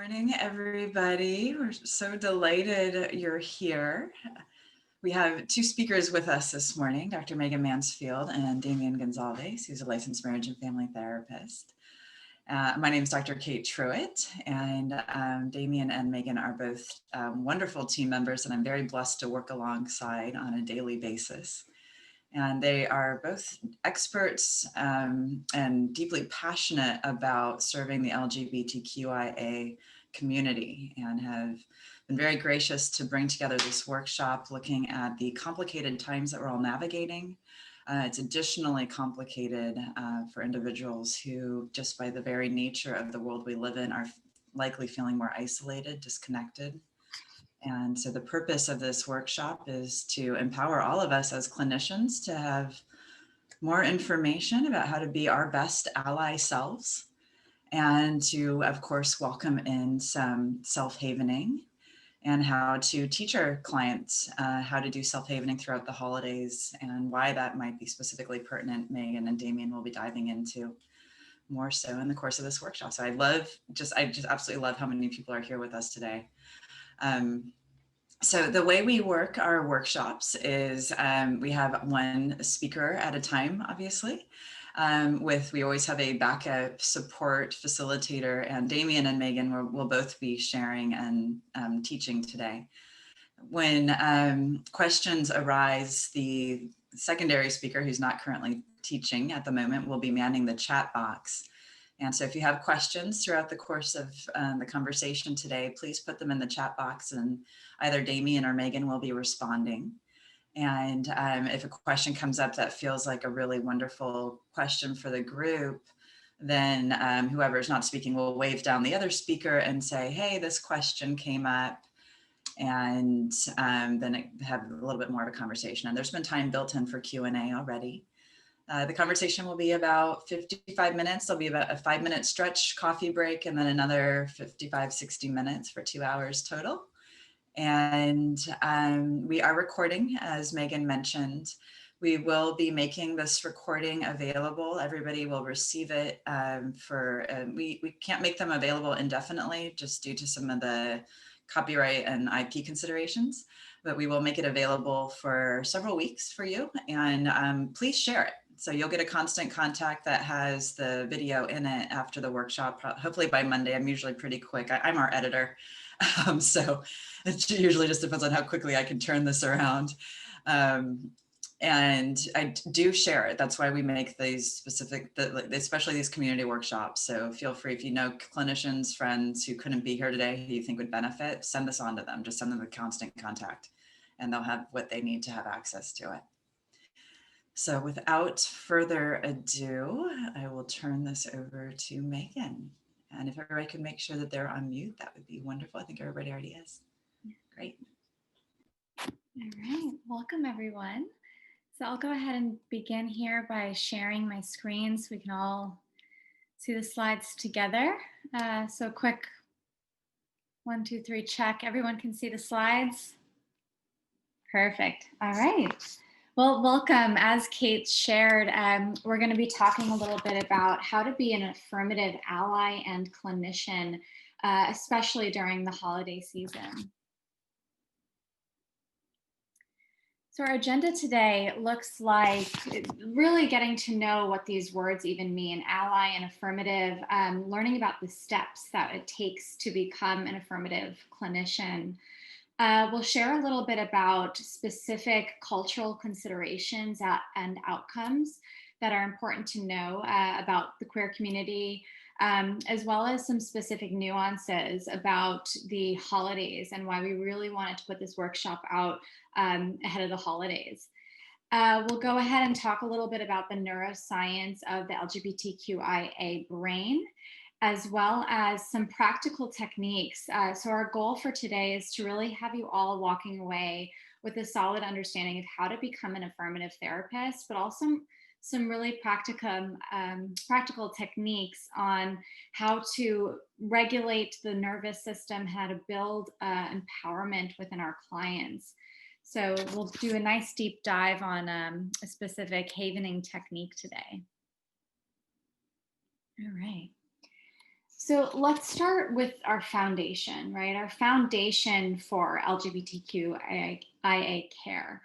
Morning, everybody. We're so delighted you're here. We have two speakers with us this morning, Dr. Megan Mansfield and Damien Gonsalves, who's a licensed marriage and family therapist. My name is Dr. Kate Truitt, and Damien and Megan are both wonderful team members, and I'm very blessed to work alongside on a daily basis. And they are both experts and deeply passionate about serving the LGBTQIA community, and have been very gracious to bring together this workshop looking at the complicated times that we're all navigating. It's additionally complicated for individuals who, just by the very nature of the world we live in, are likely feeling more isolated, disconnected. And so the purpose of this workshop is to empower all of us as clinicians to have more information about how to be our best ally selves, and to, of course, welcome in some self-havening and how to teach our clients how to do self-havening throughout the holidays, and why that might be specifically pertinent. Megan and Damien will be diving into more so in the course of this workshop. So I just absolutely love how many people are here with us today. So the way we work our workshops is we have one speaker at a time, obviously. We always have a backup support facilitator, and Damien and Megan will both be sharing and teaching today. When questions arise, the secondary speaker, who's not currently teaching at the moment, will be manning the chat box. And so if you have questions throughout the course of the conversation today, please put them in the chat box, and either Damien or Megan will be responding. And if a question comes up that feels like a really wonderful question for the group, then whoever's not speaking will wave down the other speaker and say, hey, this question came up, and then have a little bit more of a conversation. And there's been time built in for Q&A already. The conversation will be about 55 minutes. There'll be about a 5-minute stretch coffee break, and then another 55, 60 minutes for 2 hours total. And we are recording, as Megan mentioned. We will be making this recording available. Everybody will receive it we can't make them available indefinitely, just due to some of the copyright and IP considerations, but we will make it available for several weeks for you, and please share it. So you'll get a constant contact that has the video in it after the workshop, hopefully by Monday. I'm usually pretty quick. I'm our editor, so it usually just depends on how quickly I can turn this around. And I do share it. That's why we make these specific, especially these community workshops. So feel free, if you know clinicians, friends who couldn't be here today, who you think would benefit, send this on to them. Just send them a constant contact, and they'll have what they need to have access to it. So without further ado, I will turn this over to Megan. And if everybody could make sure that they're on mute, that would be wonderful. I think everybody already is. Great. All right, welcome everyone. So I'll go ahead and begin here by sharing my screen so we can all see the slides together. So quick 1, 2, 3 check. Everyone can see the slides? Perfect. All right. Well, welcome. As Kate shared, we're going to be talking a little bit about how to be an affirmative ally and clinician, especially during the holiday season. So our agenda today looks like really getting to know what these words even mean, ally and affirmative, learning about the steps that it takes to become an affirmative clinician. We'll share a little bit about specific cultural considerations and outcomes that are important to know about the queer community, as well as some specific nuances about the holidays and why we really wanted to put this workshop out ahead of the holidays. We'll go ahead and talk a little bit about the neuroscience of the LGBTQIA brain, as well as some practical techniques. So our goal for today is to really have you all walking away with a solid understanding of how to become an affirmative therapist, but also some really practical techniques on how to regulate the nervous system, how to build empowerment within our clients. So we'll do a nice deep dive on a specific havening technique today. All right. So let's start with our foundation, right? Our foundation for LGBTQIA care.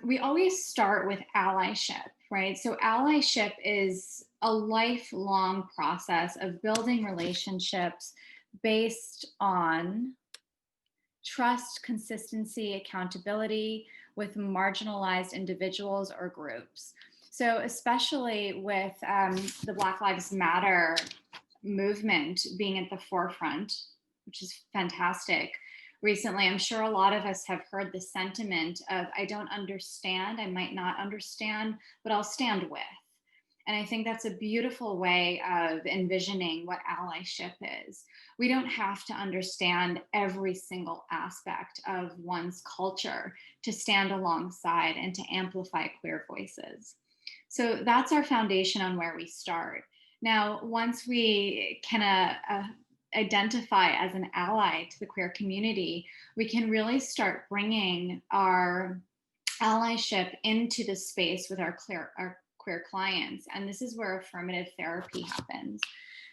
We always start with allyship, right? So allyship is a lifelong process of building relationships based on trust, consistency, accountability with marginalized individuals or groups. So, especially with the Black Lives Matter movement being at the forefront, which is fantastic. Recently, I'm sure a lot of us have heard the sentiment of, I don't understand, I might not understand, but I'll stand with. And I think that's a beautiful way of envisioning what allyship is. We don't have to understand every single aspect of one's culture to stand alongside and to amplify queer voices. So that's our foundation on where we start. Now, once we can identify as an ally to the queer community, we can really start bringing our allyship into the space with our queer clients. And this is where affirmative therapy happens.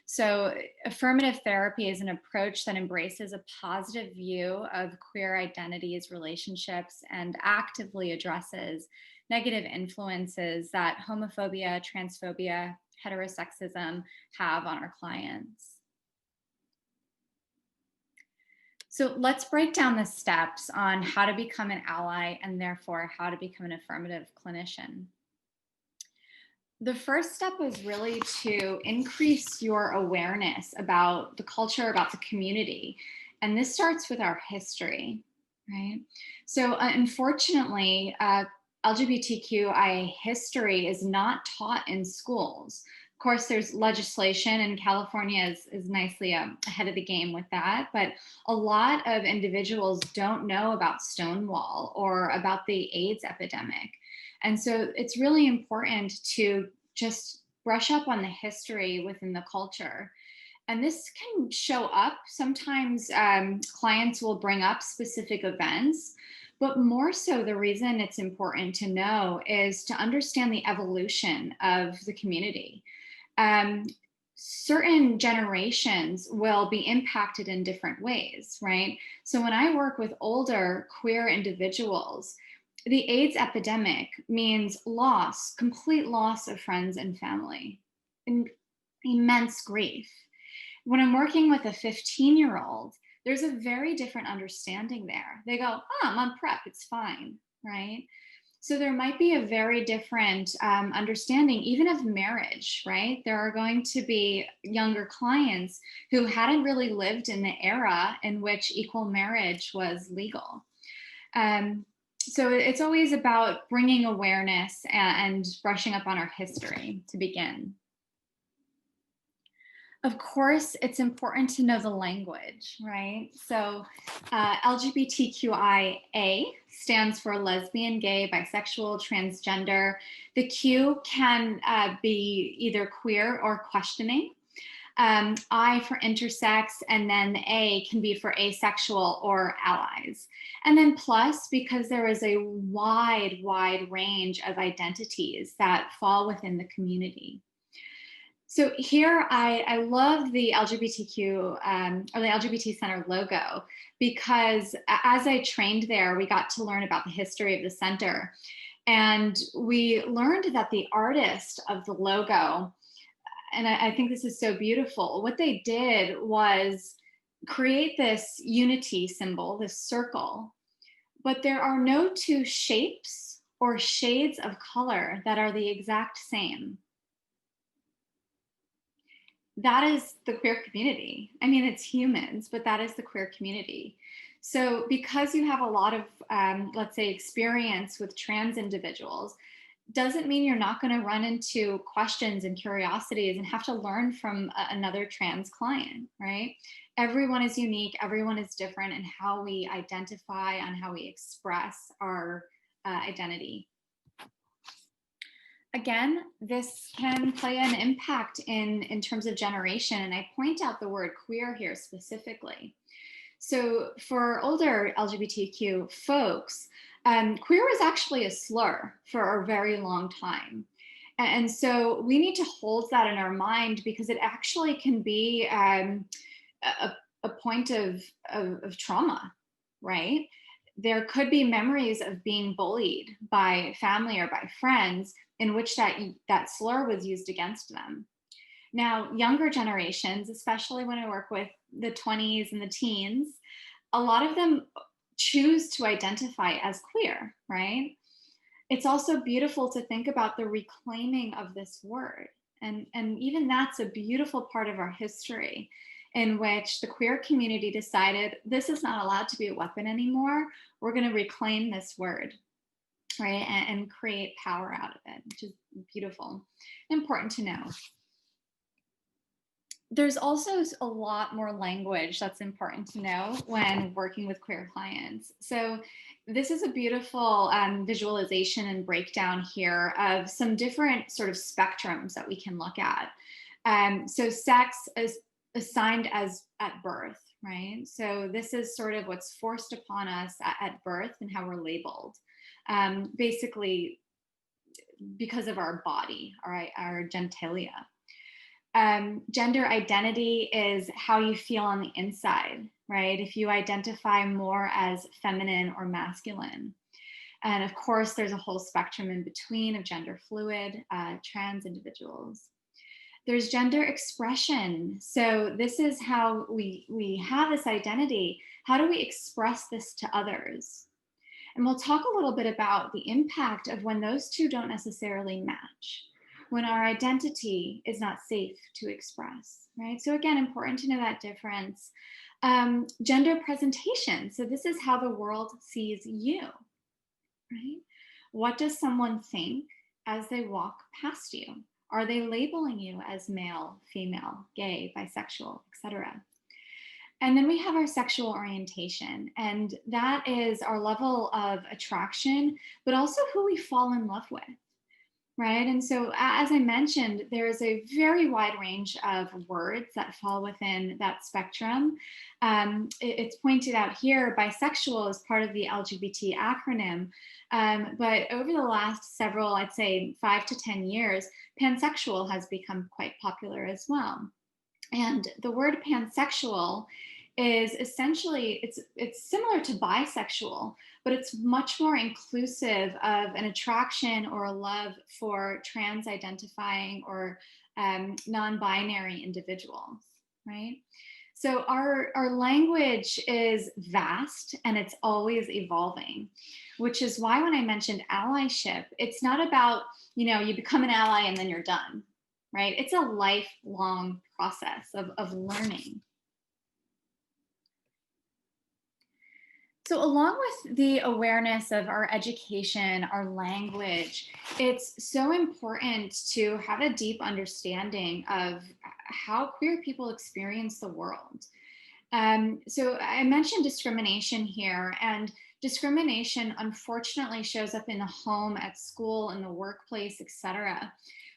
So, affirmative therapy is an approach that embraces a positive view of queer identities, relationships, and actively addresses negative influences that homophobia, transphobia, heterosexism have on our clients. So let's break down the steps on how to become an ally and therefore how to become an affirmative clinician. The first step is really to increase your awareness about the culture, about the community. And this starts with our history, right? So unfortunately, LGBTQIA history is not taught in schools. Of course, there's legislation, and California is nicely ahead of the game with that. But a lot of individuals don't know about Stonewall or about the AIDS epidemic. And so it's really important to just brush up on the history within the culture. And this can show up. Sometimes clients will bring up specific events, but more so, the reason it's important to know is to understand the evolution of the community. Certain generations will be impacted in different ways, right? So when I work with older queer individuals, the AIDS epidemic means loss, complete loss of friends and family, and immense grief. When I'm working with a 15-year-old, there's a very different understanding there. They go, I'm on PrEP, it's fine, right? So there might be a very different understanding, even of marriage, right? There are going to be younger clients who hadn't really lived in the era in which equal marriage was legal. So it's always about bringing awareness and brushing up on our history to begin. Of course, it's important to know the language, right? So LGBTQIA stands for lesbian, gay, bisexual, transgender. The Q can be either queer or questioning. I for intersex, and then the A can be for asexual or allies. And then plus, because there is a wide range of identities that fall within the community. So here, I love the LGBTQ or the LGBT Center logo, because as I trained there, we got to learn about the history of the center. And we learned that the artist of the logo, and I think this is so beautiful, what they did was create this unity symbol, this circle, but there are no two shapes or shades of color that are the exact same. That is the queer community. I mean, it's humans, but that is the queer community. So because you have a lot of, let's say, experience with trans individuals, doesn't mean you're not going to run into questions and curiosities and have to learn from another trans client, right? Everyone is unique, everyone is different in how we identify and how we express our identity. Again, this can play an impact in terms of generation, and I point out the word queer here specifically. So for older LGBTQ folks, queer was actually a slur for a very long time. And so we need to hold that in our mind, because it actually can be a, a point of trauma, right? There could be memories of being bullied by family or by friends in which that slur was used against them. Now, younger generations, especially when I work with the 20s and the teens, a lot of them choose to identify as queer, right? It's also beautiful to think about the reclaiming of this word. And even that's a beautiful part of our history, in which the queer community decided this is not allowed to be a weapon anymore. We're going to reclaim this word, right? And create power out of it, which is beautiful and important to know. There's also a lot more language that's important to know when working with queer clients. So this is a beautiful visualization and breakdown here of some different sort of spectrums that we can look at. So sex is assigned as at birth, right? So this is sort of what's forced upon us at birth and how we're labeled. Basically, because of our body, our genitalia. Gender identity is how you feel on the inside, right? If you identify more as feminine or masculine. And of course, there's a whole spectrum in between of gender fluid, trans individuals. There's gender expression. So this is how we have this identity. How do we express this to others? And we'll talk a little bit about the impact of when those two don't necessarily match, when our identity is not safe to express, right? So again, important to know that difference. Gender presentation. So this is how the world sees you, right? What does someone think as they walk past you? Are they labeling you as male, female, gay, bisexual, etc.? And then we have our sexual orientation, and that is our level of attraction, but also who we fall in love with, right? And so, as I mentioned, there's a very wide range of words that fall within that spectrum. It's pointed out here, bisexual is part of the LGBT acronym, but over the last several, I'd say 5 to 10 years, pansexual has become quite popular as well. And the word pansexual is essentially, it's similar to bisexual, but it's much more inclusive of an attraction or a love for trans identifying or non-binary individuals, right? So our language is vast and it's always evolving, which is why when I mentioned allyship, it's not about, you become an ally and then you're done, right? It's a lifelong process of learning. So along with the awareness of our education, our language, it's so important to have a deep understanding of how queer people experience the world. So I mentioned discrimination here, and discrimination unfortunately shows up in the home, at school, in the workplace, etc.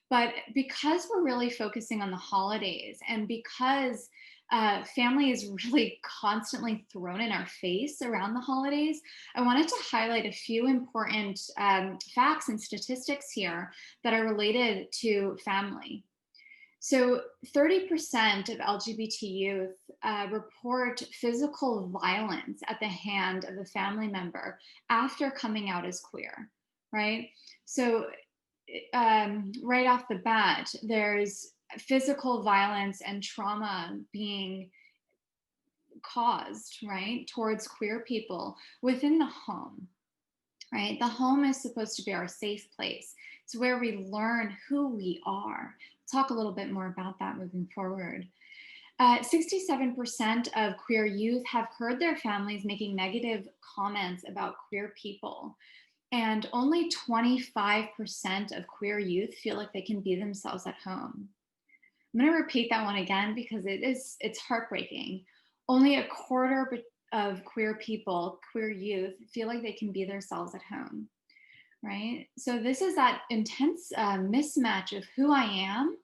But because we're really focusing on the holidays, and because family is really constantly thrown in our face around the holidays, I wanted to highlight a few important facts and statistics here that are related to family. So 30% of LGBT youth report physical violence at the hand of a family member after coming out as queer, right? So right off the bat, there's physical violence and trauma being caused, right, towards queer people within the home, right? The home is supposed to be our safe place. It's where we learn who we are. We'll talk a little bit more about that moving forward. 67% of queer youth have heard their families making negative comments about queer people. And only 25% of queer youth feel like they can be themselves at home. I'm going to repeat that one again because it's heartbreaking. Only a quarter of queer people, queer youth, feel like they can be themselves at home, right? So this is that intense mismatch of who I am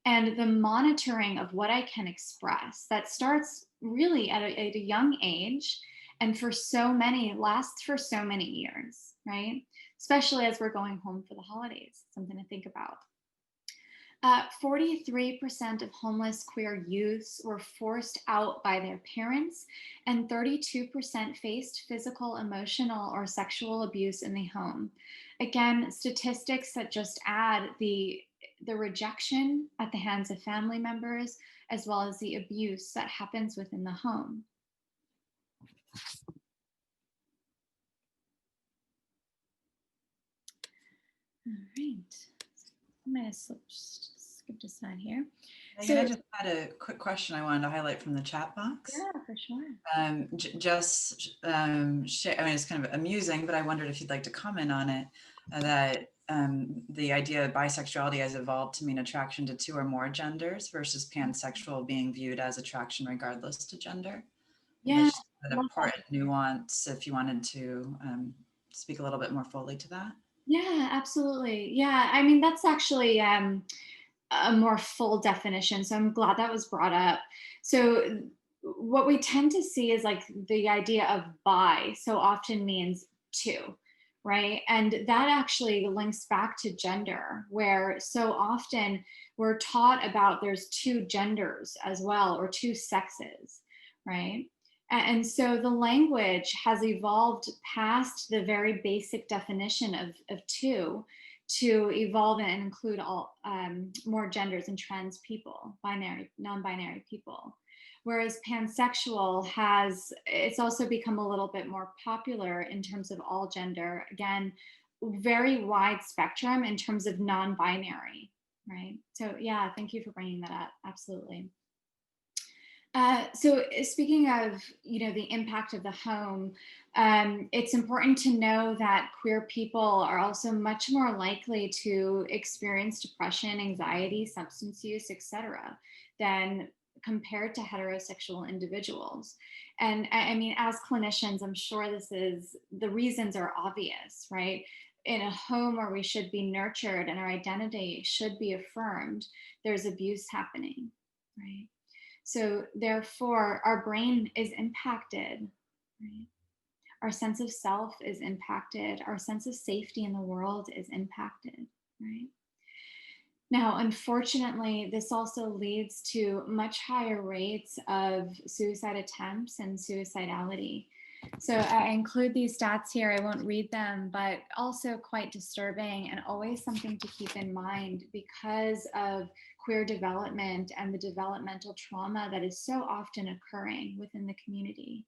and the monitoring of what I can express that starts really at a young age, and for so many, lasts for so many years, right? Especially as we're going home for the holidays, something to think about. 43% of homeless queer youths were forced out by their parents, and 32% faced physical, emotional, or sexual abuse in the home. Again, statistics that just add the rejection at the hands of family members, as well as the abuse that happens within the home. All right. I'm going to skip to slide here. Megan, I just had a quick question I wanted to highlight from the chat box. Yeah, for sure. I mean, it's kind of amusing, but I wondered if you'd like to comment on it, that the idea of bisexuality has evolved to mean attraction to two or more genders versus pansexual being viewed as attraction regardless to gender. Yeah. It's an important nuance if you wanted to speak a little bit more fully to that. Yeah, absolutely. Yeah, I mean, that's actually a more full definition. So I'm glad that was brought up. So what we tend to see is like the idea of bi so often means two, right? And that actually links back to gender, where so often we're taught about there's two genders as well, or two sexes, right? And so the language has evolved past the very basic definition of two to evolve and include all more genders and trans people, binary, non-binary people. Whereas pansexual it's also become a little bit more popular in terms of all gender. Again, very wide spectrum in terms of non-binary, right? So yeah, thank you for bringing that up. Absolutely. So speaking of, the impact of the home, it's important to know that queer people are also much more likely to experience depression, anxiety, substance use, etc., than compared to heterosexual individuals. And I mean, as clinicians, I'm sure the reasons are obvious, right? In a home where we should be nurtured and our identity should be affirmed, there's abuse happening, right? So therefore, our brain is impacted, right? Our sense of self is impacted. Our sense of safety in the world is impacted, right? Now, unfortunately, this also leads to much higher rates of suicide attempts and suicidality. So I include these stats here. I won't read them, but also quite disturbing and always something to keep in mind because of queer development and the developmental trauma that is so often occurring within the community.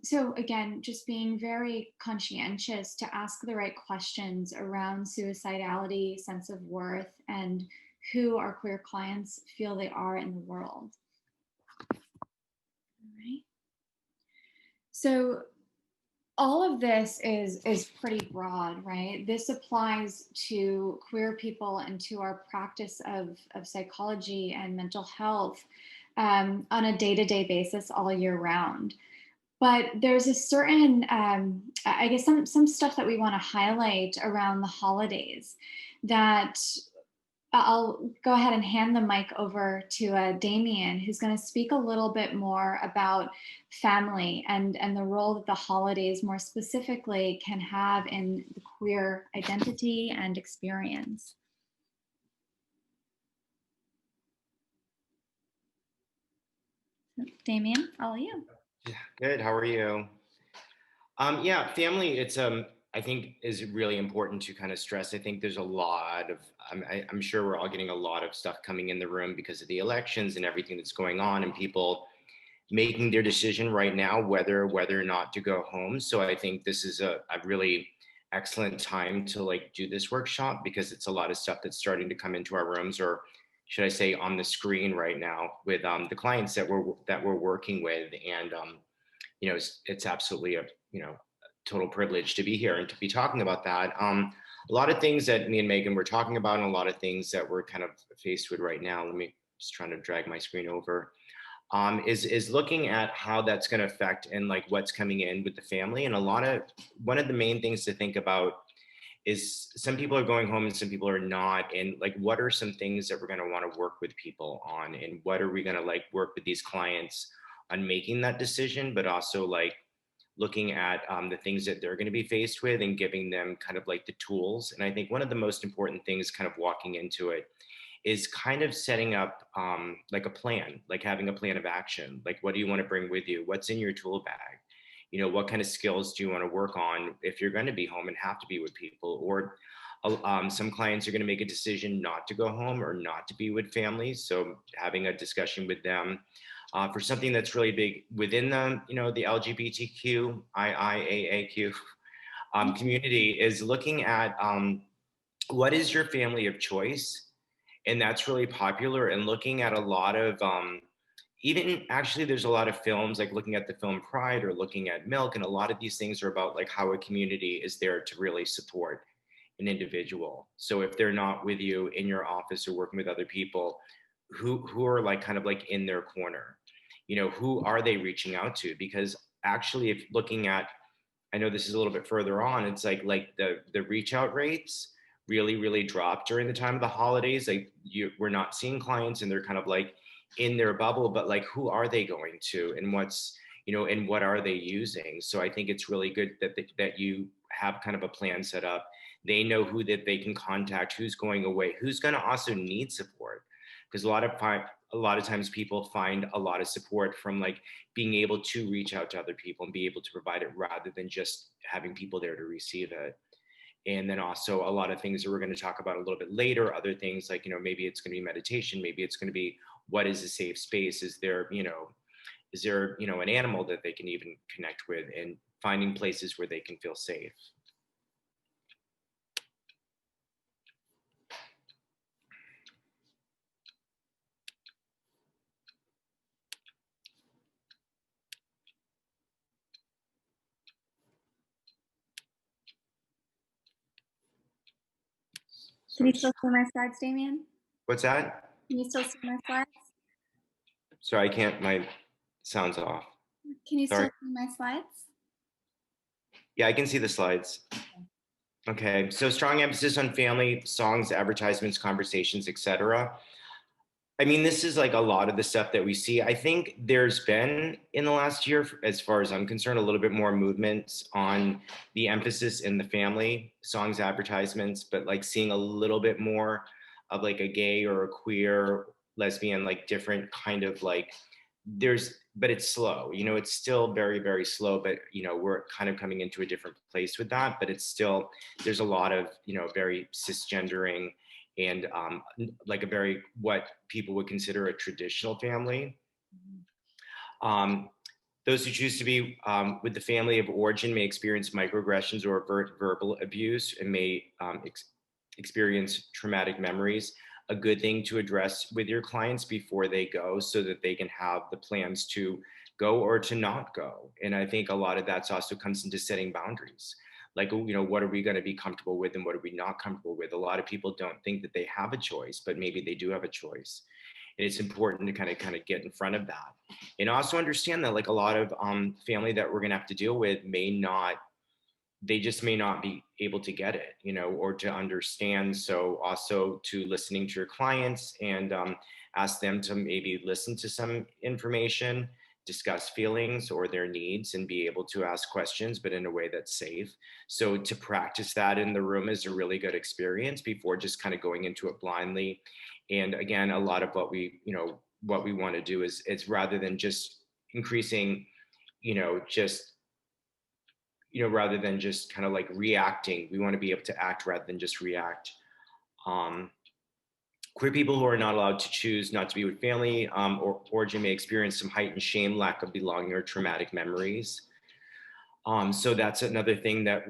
So again, just being very conscientious to ask the right questions around suicidality, sense of worth, and who our queer clients feel they are in the world. All right. So all of this is pretty broad, right? This applies to queer people and to our practice of psychology and mental health on a day-to-day basis all year round. But there's a certain, I guess, some stuff that we want to highlight around the holidays that I'll go ahead and hand the mic over to Damien, who's going to speak a little bit more about family and the role that the holidays more specifically can have in the queer identity and experience. Damien, all you. Yeah, good. How are you? Yeah, family. I think is really important to kind of stress. I think there's a lot of. I'm sure we're all getting a lot of stuff coming in the room because of the elections and everything that's going on, and people making their decision right now whether or not to go home. So I think this is a really excellent time to like do this workshop because it's a lot of stuff that's starting to come into our rooms, or should I say on the screen right now with the clients that we're working with. And it's absolutely a total privilege to be here and to be talking about that. A lot of things that me and Megan were talking about, and a lot of things that we're kind of faced with right now. Let me just trying to drag my screen over. Is looking at how that's going to affect and like what's coming in with the family. And one of the main things to think about is some people are going home and some people are not. And like, what are some things that we're going to want to work with people on? And what are we going to like work with these clients on making that decision, but also like looking at the things that they're going to be faced with and giving them kind of like the tools. And I think one of the most important things kind of walking into it is kind of setting up like a plan, like having a plan of action. Like, what do you want to bring with you? What's in your tool bag? You know, what kind of skills do you want to work on if you're going to be home and have to be with people? Or some clients are going to make a decision not to go home or not to be with families. So having a discussion with them for something that's really big within the, you know, the LGBTQIA community is looking at what is your family of choice? And that's really popular, and looking at a lot of even actually there's a lot of films like looking at the film Pride or looking at Milk, and a lot of these things are about like how a community is there to really support an individual. So if they're not with you in your office or working with other people, who are like kind of like in their corner, you know, who are they reaching out to? Because actually, if looking at, I know this is a little bit further on, it's like the reach out rates really dropped during the time of the holidays. Like we're not seeing clients and they're kind of like in their bubble, but like who are they going to, and what's, you know, and what are they using? So I think it's really good that that you have kind of a plan set up. They know who that they can contact, who's going away, who's going to also need support, because a lot of times people find a lot of support from like being able to reach out to other people and be able to provide it rather than just having people there to receive it. And then also a lot of things that we're going to talk about a little bit later, other things like, you know, maybe it's going to be meditation, maybe it's going to be what is a safe space, is there, you know, is there, you know, an animal that they can even connect with, and finding places where they can feel safe. Can you still see my slides, Damien? What's that? Can you still see my slides? Sorry, I can't, my sound's off. Can you Sorry. still see my slides? Yeah, I can see the slides. Okay, so strong emphasis on family, songs, advertisements, conversations, etc. I mean, this is like a lot of the stuff that we see. I think there's been in the last year, as far as I'm concerned, a little bit more movements on the emphasis in the family, songs, advertisements, but like seeing a little bit more of like a gay or a queer, lesbian, like different kind of like but it's slow, you know, it's still very slow, but you know, we're kind of coming into a different place with that, but it's still, there's a lot of, you know, very cisgendering and like a very, what people would consider a traditional family. Those who choose to be with the family of origin may experience microaggressions or verbal abuse, and may experience traumatic memories. A good thing to address with your clients before they go, so that they can have the plans to go or to not go. And I think a lot of that's also comes into setting boundaries. Like, you know, what are we going to be comfortable with and what are we not comfortable with? A lot of people don't think that they have a choice, but maybe they do have a choice. And it's important to kind of get in front of that, and also understand that like a lot of family that we're going to have to deal with they just may not be able to get it, you know, or to understand. So also to listening to your clients and ask them to maybe listen to some information, discuss feelings or their needs, and be able to ask questions, but in a way that's safe. So to practice that in the room is a really good experience before just kind of going into it blindly. And again, a lot of what we, you know, what we want to do is it's rather than just increasing, you know, just, you know, rather than just kind of like reacting, we want to be able to act rather than just react. Queer people who are not allowed to choose not to be with family or origin may experience some heightened shame, lack of belonging, or traumatic memories. So that's another thing that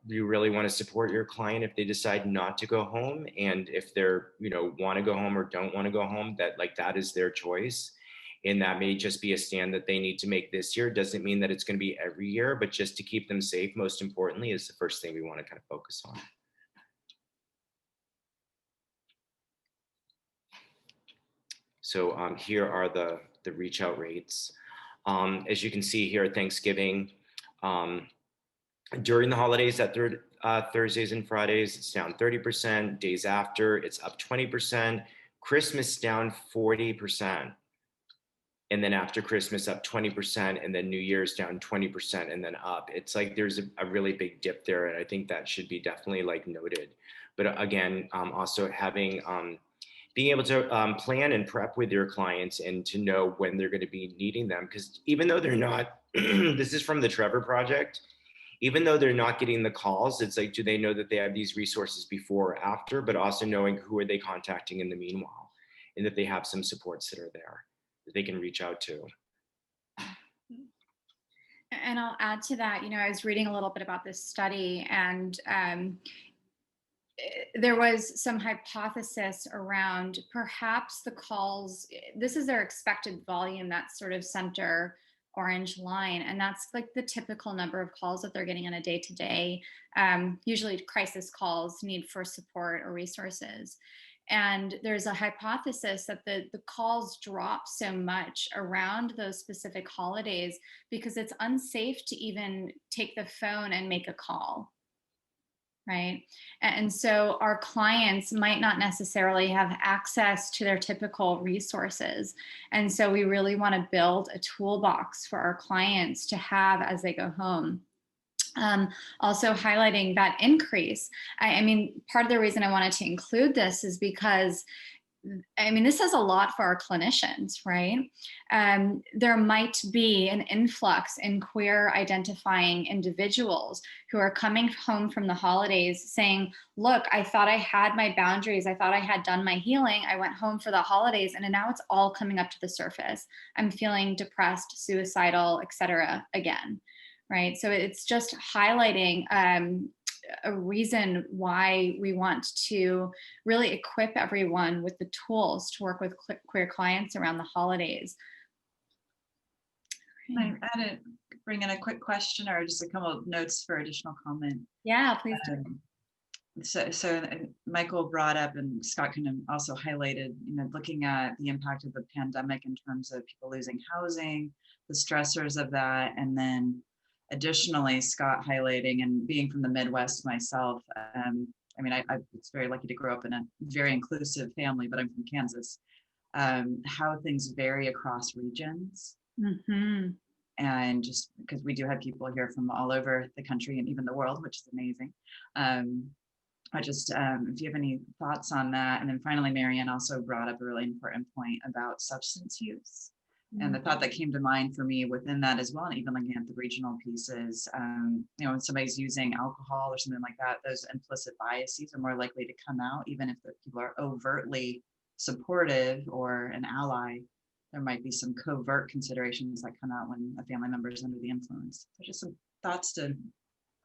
you really want to support your client if they decide not to go home, and if they're, you know, want to go home or don't want to go home, that like that is their choice. And that may just be a stand that they need to make this year. Doesn't mean that it's going to be every year, but just to keep them safe, most importantly, is the first thing we want to kind of focus on. So here are the reach out rates. As you can see here, Thanksgiving, during the holidays, that Thursdays and Fridays, it's down 30%. Days after, it's up 20%. Christmas down 40%. and then after Christmas up 20%, and then New Year's down 20%, and then up. It's like there's a really big dip there, and I think that should be definitely like noted. But again, also having being able to plan and prep with your clients and to know when they're going to be needing them, because even though they're not, this is from the Trevor Project. Even though they're not getting the calls, it's like, do they know that they have these resources before or after, but also knowing who are they contacting in the meanwhile, and that they have some supports that are there that they can reach out to. And I'll add to that, I was reading a little bit about this study, and there was some hypothesis around perhaps the calls, this is their expected volume, that's sort of center orange line, and that's like the typical number of calls that they're getting on a day-to-day, usually crisis calls, need for support or resources. And there's a hypothesis that the calls drop so much around those specific holidays because it's unsafe to even take the phone and make a call. Right. And so our clients might not necessarily have access to their typical resources. And so we really want to build a toolbox for our clients to have as they go home. Also highlighting that increase. I mean, part of the reason I wanted to include this is because this says a lot for our clinicians, right? There might be an influx in queer identifying individuals who are coming home from the holidays saying, look, I thought I had my boundaries. I thought I had done my healing. I went home for the holidays, and now it's all coming up to the surface. I'm feeling depressed, suicidal, etc. again, right? So it's just highlighting a reason why we want to really equip everyone with the tools to work with queer clients around the holidays. I had to bring in a quick question or just a couple of notes for additional comment. Yeah, please do. So Michael brought up, and Scott kind of also highlighted, looking at the impact of the pandemic in terms of people losing housing, the stressors of that, and then additionally, Scott highlighting, and being from the Midwest myself, I was very lucky to grow up in a very inclusive family, but I'm from Kansas, how things vary across regions. Mm-hmm. And just because we do have people here from all over the country and even the world, which is amazing. If you have any thoughts on that. And then finally, Marianne also brought up a really important point about substance use. And the thought that came to mind for me within that as well, and even looking at the regional pieces, when somebody's using alcohol or something like that, those implicit biases are more likely to come out, even if the people are overtly supportive or an ally. There might be some covert considerations that come out when a family member is under the influence. So just some thoughts to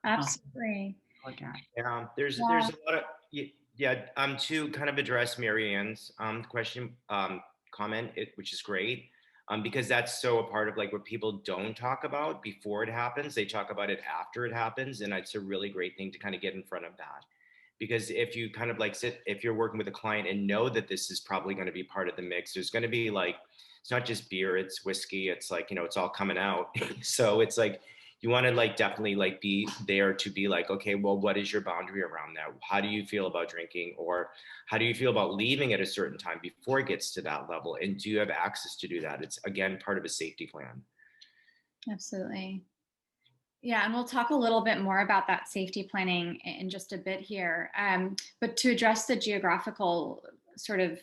absolutely look at. Yeah, there's a lot of to kind of address Marianne's question, comment, which is great. Because that's so a part of like what people don't talk about before it happens. They talk about it after it happens. And it's a really great thing to kind of get in front of that. Because if you kind of like if you're working with a client and know that this is probably going to be part of the mix, there's going to be like, it's not just beer, it's whiskey. It's like, it's all coming out. So it's like, you want to like definitely like be there to be like, okay, well, what is your boundary around that? How do you feel about drinking, or how do you feel about leaving at a certain time before it gets to that level? And do you have access to do that? It's again, part of a safety plan. Absolutely. Yeah, and we'll talk a little bit more about that safety planning in just a bit here. But to address the geographical sort of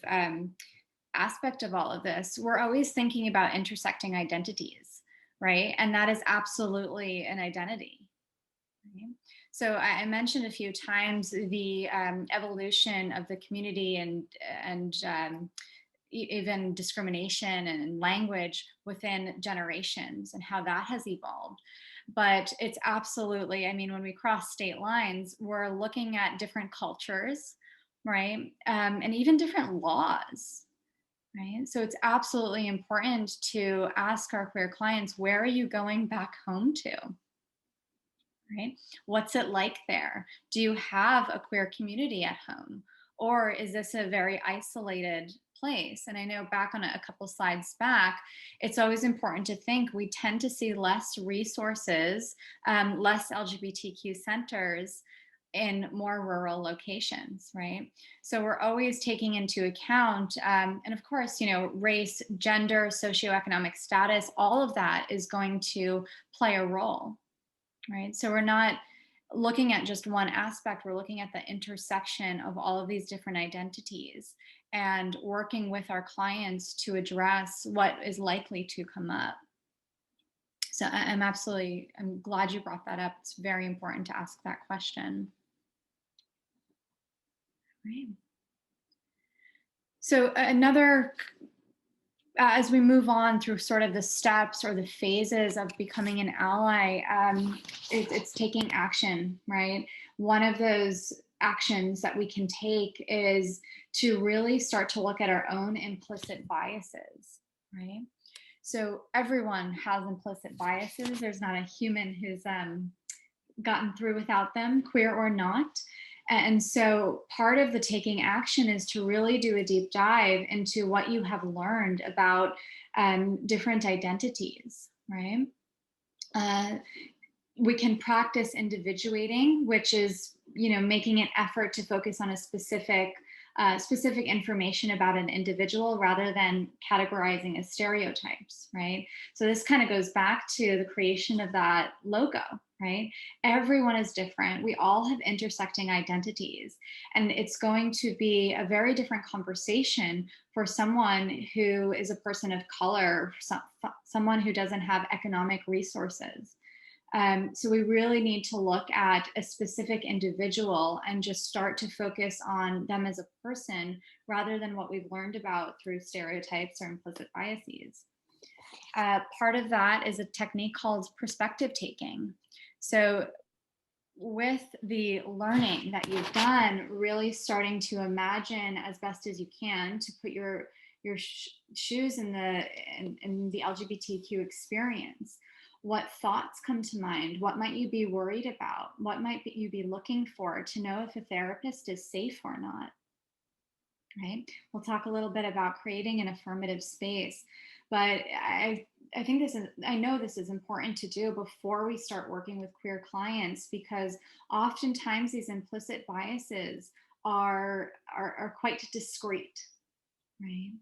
aspect of all of this, we're always thinking about intersecting identities, right? And that is absolutely an identity. Right? So I mentioned a few times the evolution of the community and even discrimination and language within generations and how that has evolved. But it's absolutely, when we cross state lines, we're looking at different cultures, right? And even different laws. Right. So it's absolutely important to ask our queer clients, where are you going back home to? Right? What's it like there? Do you have a queer community at home? Or is this a very isolated place? And I know back on a couple slides back, it's always important to think we tend to see less resources, less LGBTQ centers in more rural locations, right? So we're always taking into account, and of course, race, gender, socioeconomic status, all of that is going to play a role, right? So we're not looking at just one aspect, we're looking at the intersection of all of these different identities and working with our clients to address what is likely to come up. So I'm glad you brought that up. It's very important to ask that question. Right. So as we move on through sort of the steps or the phases of becoming an ally, it's taking action, right? One of those actions that we can take is to really start to look at our own implicit biases, right? So everyone has implicit biases. There's not a human who's gotten through without them, queer or not. And so part of the taking action is to really do a deep dive into what you have learned about different identities, right? We can practice individuating, which is, making an effort to focus on a specific information about an individual rather than categorizing as stereotypes, right? So this kind of goes back to the creation of that logo, right? Everyone is different. We all have intersecting identities, and it's going to be a very different conversation for someone who is a person of color, someone who doesn't have economic resources. So we really need to look at a specific individual and just start to focus on them as a person rather than what we've learned about through stereotypes or implicit biases. Part of that is a technique called perspective taking. So with the learning that you've done, really starting to imagine as best as you can to put your shoes in the LGBTQ experience. What thoughts come to mind? What might you be worried about? What might you be looking for to know if a therapist is safe or not? Right? We'll talk a little bit about creating an affirmative space, but I know this is important to do before we start working with queer clients, because oftentimes these implicit biases are quite discreet, right?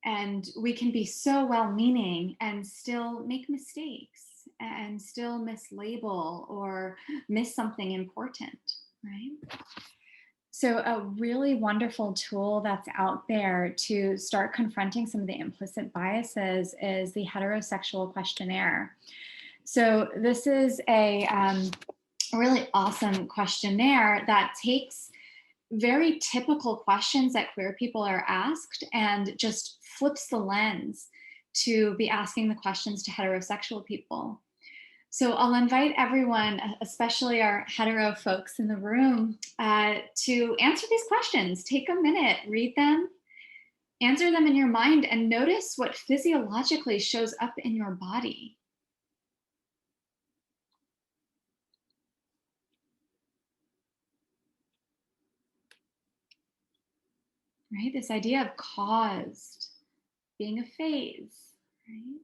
And we can be so well-meaning and still make mistakes and still mislabel or miss something important, right? So a really wonderful tool that's out there to start confronting some of the implicit biases is the heterosexual questionnaire. So this is a really awesome questionnaire that takes very typical questions that queer people are asked and just flips the lens to be asking the questions to heterosexual people. So I'll invite everyone, especially our hetero folks in the room, to answer these questions. Take a minute, read them, answer them in your mind, and notice what physiologically shows up in your body. Right? This idea of caused being a phase, right?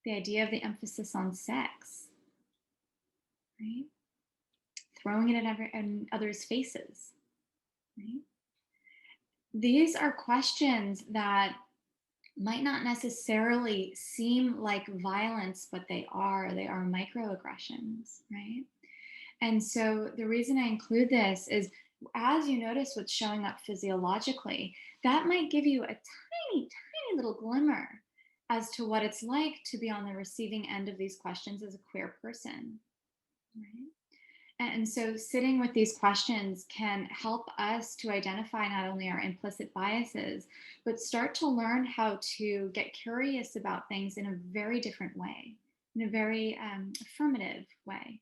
The idea of the emphasis on sex, right? Throwing it in others' faces, right? These are questions that might not necessarily seem like violence, but they are microaggressions, right? And so the reason I include this is as you notice what's showing up physiologically, that might give you a tiny, tiny little glimmer as to what it's like to be on the receiving end of these questions as a queer person, right? And so sitting with these questions can help us to identify not only our implicit biases, but start to learn how to get curious about things in a very different way, in a very affirmative way.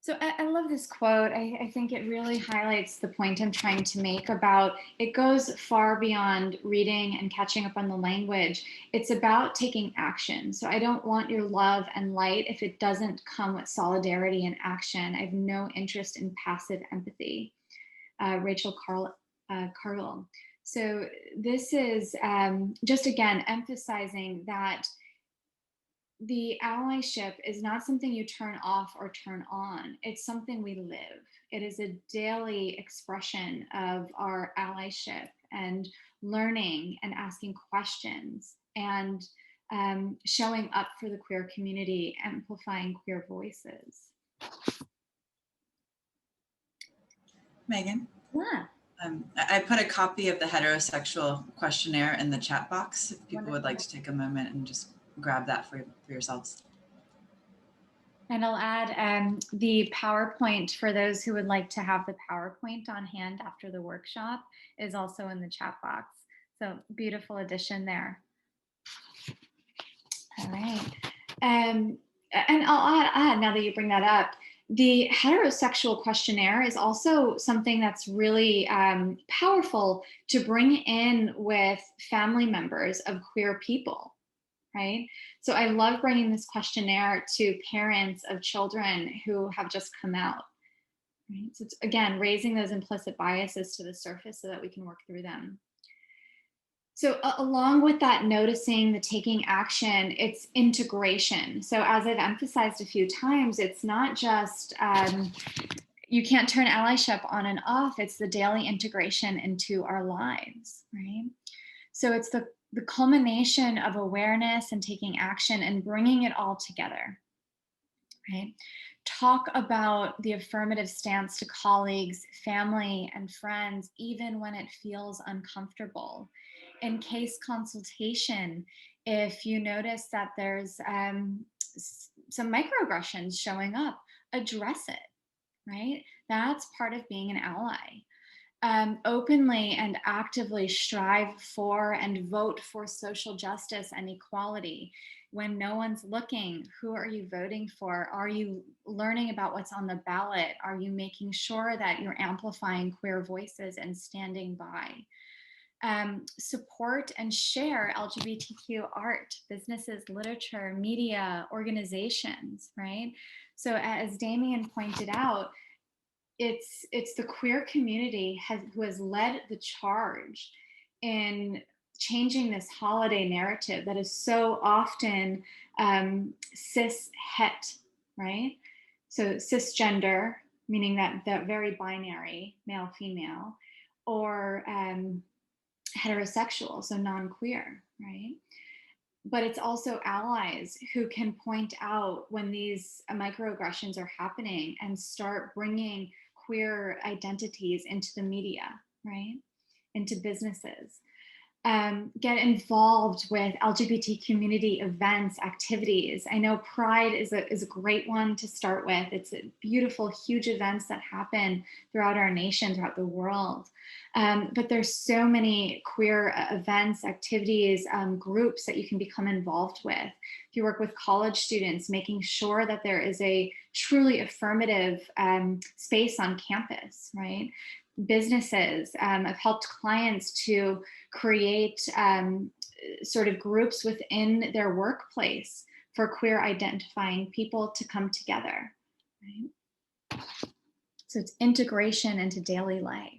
So I love this quote. I think it really highlights the point I'm trying to make about it goes far beyond reading and catching up on the language. It's about taking action. So I don't want your love and light if it doesn't come with solidarity and action. I have no interest in passive empathy. Rachel Carl. So this is just again emphasizing that the allyship is not something you turn off or turn on. It's something we live. It is a daily expression of our allyship and learning and asking questions and showing up for the queer community, amplifying queer voices. Megan? Yeah. I put a copy of the heterosexual questionnaire in the chat box if people would like to take a moment and just grab that for yourselves. And I'll add the PowerPoint for those who would like to have the PowerPoint on hand after the workshop is also in the chat box. So beautiful addition there. All right. And I'll add, now that you bring that up, the heterosexual questionnaire is also something that's really powerful to bring in with family members of queer people, right? So I love bringing this questionnaire to parents of children who have just come out, right? So it's, again, raising those implicit biases to the surface so that we can work through them. So along with that, noticing, the taking action, it's integration. So as I've emphasized a few times, it's not just, you can't turn allyship on and off, it's the daily integration into our lives, right? So it's the culmination of awareness and taking action and bringing it all together, right? Talk about the affirmative stance to colleagues, family, and friends, even when it feels uncomfortable. In case consultation, if you notice that there's some microaggressions showing up, address it, right? That's part of being an ally. Openly and actively strive for and vote for social justice and equality. When no one's looking, who are you voting for? Are you learning about what's on the ballot? Are you making sure that you're amplifying queer voices and standing by? Support and share LGBTQ art, businesses, literature, media, organizations, right? So as Damien pointed out, it's the queer community who has led the charge in changing this holiday narrative that is so often cis het, right? So cisgender, meaning that very binary, male female, or heterosexual, so non-queer, right? But it's also allies who can point out when these microaggressions are happening and start bringing queer identities into the media, right? Into businesses. Get involved with LGBT community events, activities. I know Pride is a great one to start with. It's a beautiful, huge events that happen throughout our nation, throughout the world. But there's so many queer events, activities, groups that you can become involved with. If you work with college students, making sure that there is a truly affirmative space on campus, right? Businesses have helped clients to create sort of groups within their workplace for queer identifying people to come together, right? So it's integration into daily life.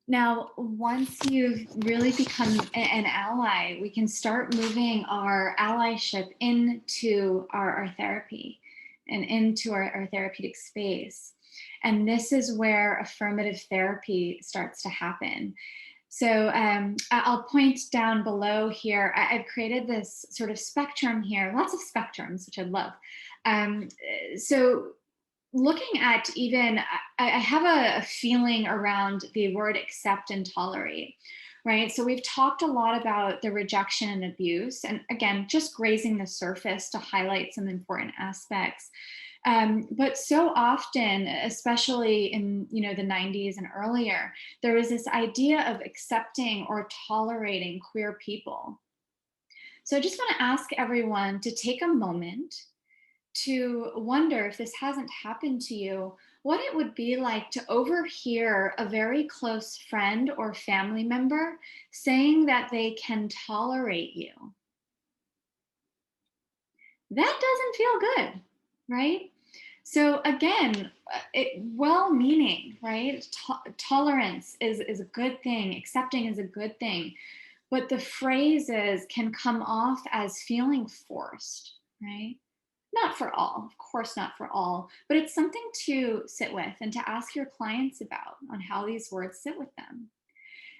Now, once you've really become an ally, we can start moving our allyship into our therapy and into our therapeutic space. And this is where affirmative therapy starts to happen. So I'll point down below here. I've created this sort of spectrum here, lots of spectrums, which I love. So looking at even, I have a feeling around the word accept and tolerate, right? So we've talked a lot about the rejection and abuse, and again, just grazing the surface to highlight some important aspects. But so often, especially in the 90s and earlier, there was this idea of accepting or tolerating queer people. So I just want to ask everyone to take a moment to wonder, if this hasn't happened to you, what it would be like to overhear a very close friend or family member saying that they can tolerate you. That doesn't feel good, right? So again, well-meaning, right? Tolerance is a good thing. Accepting is a good thing. But the phrases can come off as feeling forced, right? Not for all, of course, not for all, but it's something to sit with and to ask your clients about on how these words sit with them.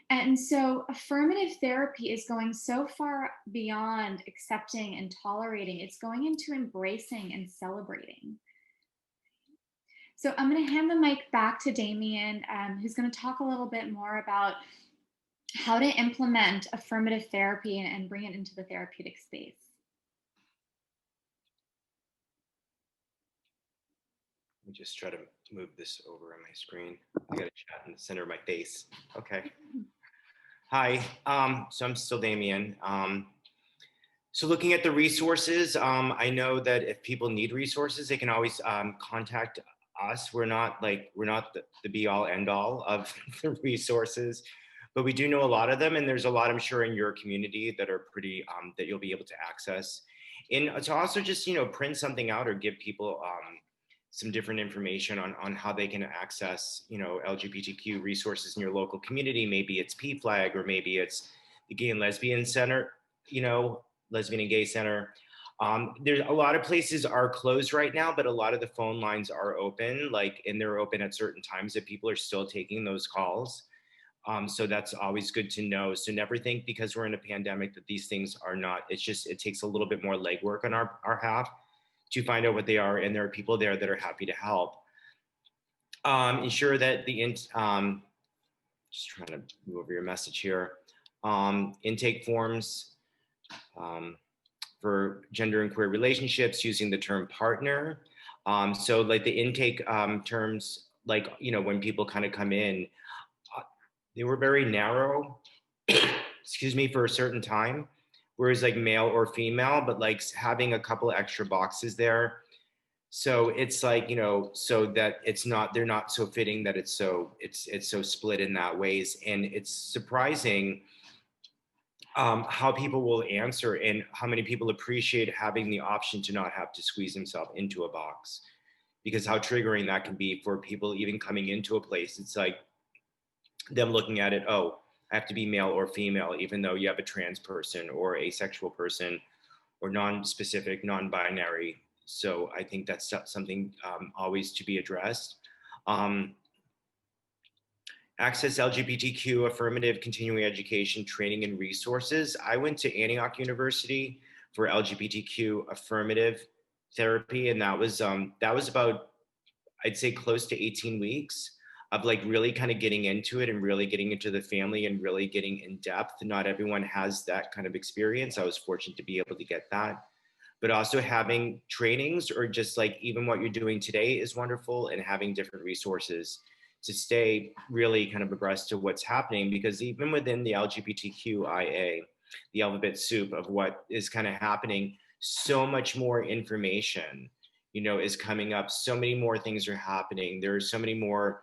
And so, affirmative therapy is going so far beyond accepting and tolerating, it's going into embracing and celebrating. So, I'm going to hand the mic back to Damien, who's going to talk a little bit more about how to implement affirmative therapy and bring it into the therapeutic space. Let me just try to move this over on my screen. I got a chat in the center of my face. Okay. Hi. So I'm still Damien. So looking at the resources, I know that if people need resources, they can always contact us. We're not the be all end all of the resources, but we do know a lot of them, and there's a lot, I'm sure, in your community that are pretty that you'll be able to access. And to also just print something out or give people some different information on how they can access LGBTQ resources in your local community. Maybe it's PFLAG, or maybe it's the Gay and Lesbian Center, Lesbian and Gay Center. There's a lot of places are closed right now, but a lot of the phone lines are open, and they're open at certain times that people are still taking those calls. So that's always good to know. So never think because we're in a pandemic that these things are not, it takes a little bit more legwork on our half to find out what they are. And there are people there that are happy to help. Ensure that just trying to move over your message here. Intake forms for gender and queer relationships using the term partner. So like the intake terms, when people kind of come in, they were very narrow, excuse me, for a certain time. Whereas like male or female, but like having a couple extra boxes there. So it's like, so that they're not so fitting that it's so split in that ways. And it's surprising how people will answer and how many people appreciate having the option to not have to squeeze themselves into a box, because how triggering that can be for people even coming into a place. It's like them looking at it, oh, I have to be male or female, even though you have a trans person or asexual person or non-specific, non-binary. So I think that's something always to be addressed. Access LGBTQ affirmative continuing education training and resources. I went to Antioch University for LGBTQ affirmative therapy, and that was about, I'd say, close to 18 weeks of like really kind of getting into it and really getting into the family and really getting in depth. Not everyone has that kind of experience. I was fortunate to be able to get that, but also having trainings or just like even what you're doing today is wonderful, and having different resources to stay really kind of abreast to what's happening, because even within the LGBTQIA, the alphabet soup of what is kind of happening, so much more information is coming up. So many more things are happening. There's so many more,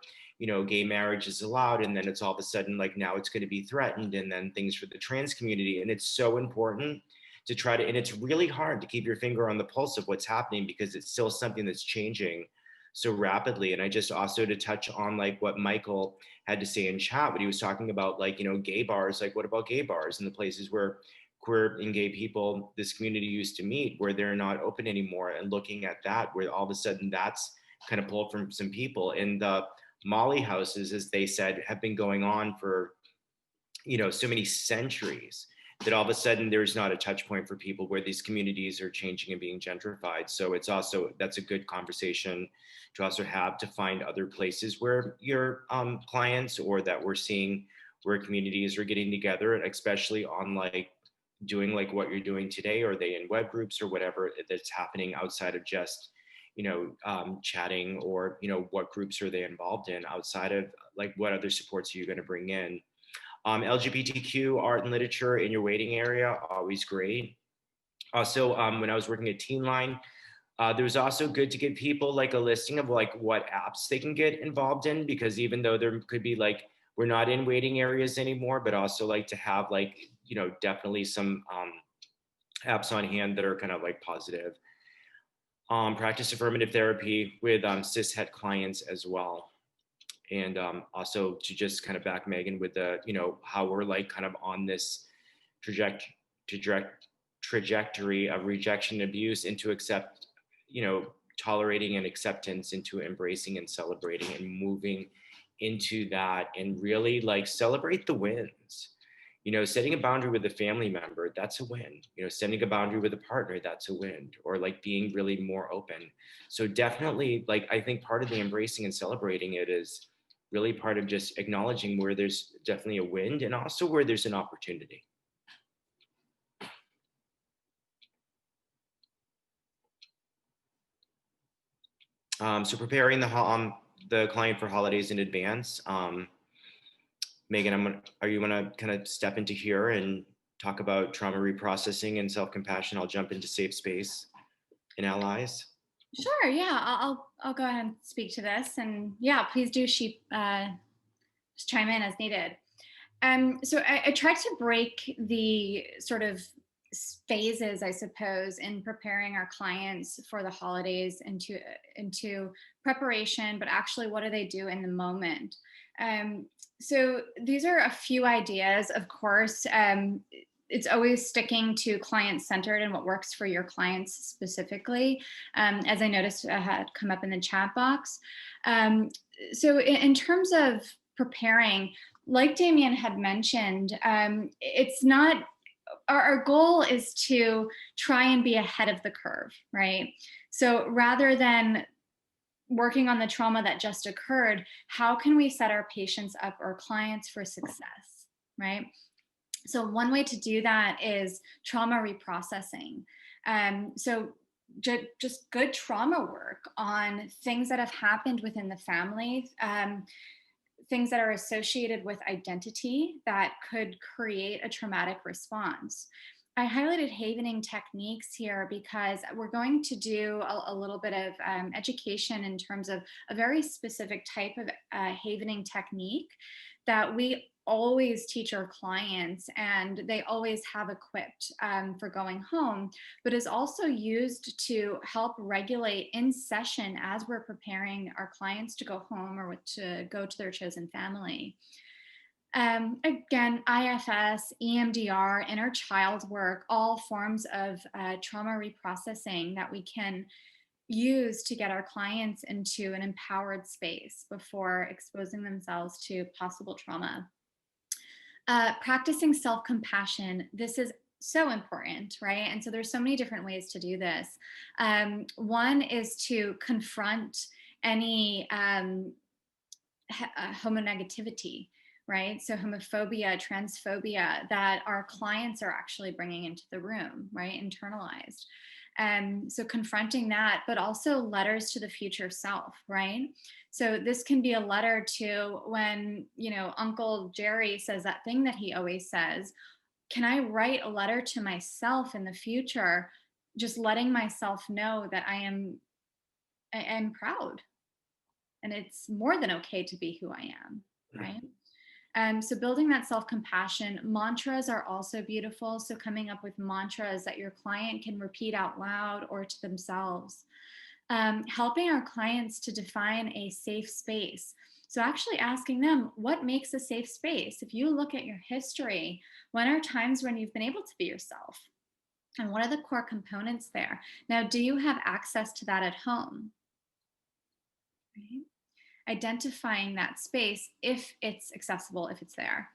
gay marriage is allowed, and then it's all of a sudden like now it's going to be threatened, and then things for the trans community. And it's so important to try to, and it's really hard to keep your finger on the pulse of what's happening because it's still something that's changing so rapidly. And I just also to touch on like what Michael had to say in chat, when he was talking about like, gay bars, like what about gay bars and the places where queer and gay people, this community used to meet, where they're not open anymore, and looking at that, where all of a sudden that's kind of pulled from some people. And the Molly houses, as they said, have been going on for, so many centuries, that all of a sudden there's not a touch point for people where these communities are changing and being gentrified. So it's also, that's a good conversation to also have, to find other places where your clients, or that we're seeing where communities are getting together, especially on like doing like what you're doing today. Are they in web groups or whatever that's happening outside of just chatting, or what groups are they involved in outside of, like, what other supports are you going to bring in? LGBTQ art and literature in your waiting area, always great. Also, when I was working at Teen Line, there was also good to give people like a listing of like what apps they can get involved in, because even though there could be like, we're not in waiting areas anymore, but also like to have like, definitely some apps on hand that are kind of like positive. practice affirmative therapy with cishet clients as well. And also to just kind of back Megan with the, how we're like kind of on this trajectory of rejection and abuse into accept, tolerating and acceptance, into embracing and celebrating and moving into that, and really like celebrate the wins. Setting a boundary with a family member, that's a win. Setting a boundary with a partner, that's a win. Or like being really more open. So definitely, like, I think part of the embracing and celebrating it is really part of just acknowledging where there's definitely a win and also where there's an opportunity. So preparing the client for holidays in advance. Megan, are you gonna kind of step into here and talk about trauma reprocessing and self-compassion? I'll jump into safe space and allies. Sure. Yeah, I'll go ahead and speak to this, and yeah, please do just chime in as needed. So I tried to break the sort of phases, I suppose, in preparing our clients for the holidays into preparation, but actually, what do they do in the moment? So these are a few ideas, of course. It's always sticking to client-centered and what works for your clients specifically, as I noticed had come up in the chat box. So in terms of preparing, like Damien had mentioned, it's not, our goal is to try and be ahead of the curve, right? So rather than working on the trauma that just occurred, how can we set our patients up or clients for success, right? So one way to do that is trauma reprocessing. So just good trauma work on things that have happened within the family, things that are associated with identity that could create a traumatic response. I highlighted havening techniques here because we're going to do a little bit of education in terms of a very specific type of havening technique that we always teach our clients, and they always have equipped for going home, but is also used to help regulate in session as we're preparing our clients to go home or to go to their chosen family. Again, IFS, EMDR, inner child work, all forms of trauma reprocessing that we can use to get our clients into an empowered space before exposing themselves to possible trauma. Practicing self-compassion, this is so important, right? And so there's so many different ways to do this. One is to confront any homonegativity, right? So homophobia, transphobia that our clients are actually bringing into the room, right? Internalized. So confronting that, but also letters to the future self, right? So this can be a letter to when, Uncle Jerry says that thing that he always says. Can I write a letter to myself in the future, just letting myself know that I am proud, and it's more than okay to be who I am, right? So building that self-compassion, mantras are also beautiful. So coming up with mantras that your client can repeat out loud or to themselves. Helping our clients to define a safe space. So actually asking them, what makes a safe space? If you look at your history, when are times when you've been able to be yourself? And what are the core components there? Now, do you have access to that at home? Right? Identifying that space if it's accessible, if it's there.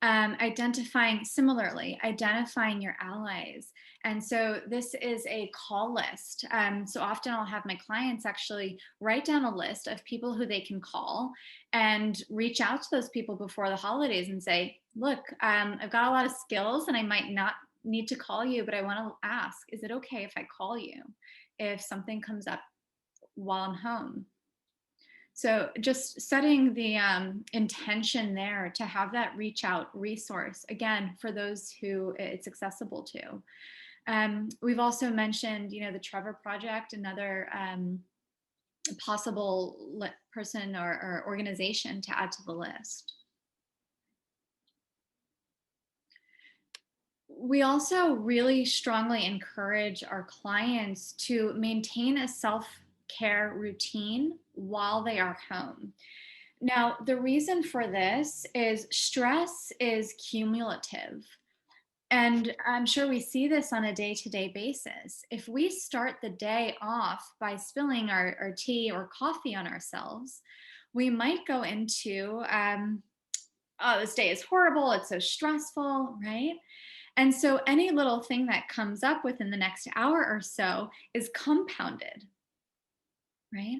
Identifying your allies. And so this is a call list. So often I'll have my clients actually write down a list of people who they can call and reach out to those people before the holidays and say, look, I've got a lot of skills and I might not need to call you, but I want to ask, is it okay if I call you if something comes up while I'm home? So just setting the intention there to have that reach out resource, again, for those who it's accessible to. We've also mentioned, the Trevor Project, another possible person or organization to add to the list. We also really strongly encourage our clients to maintain a self-care routine while they are home. Now, the reason for this is stress is cumulative. And I'm sure we see this on a day to day basis. If we start the day off by spilling our tea or coffee on ourselves, we might go into, oh, this day is horrible. It's so stressful, right? And so any little thing that comes up within the next hour or so is compounded, right?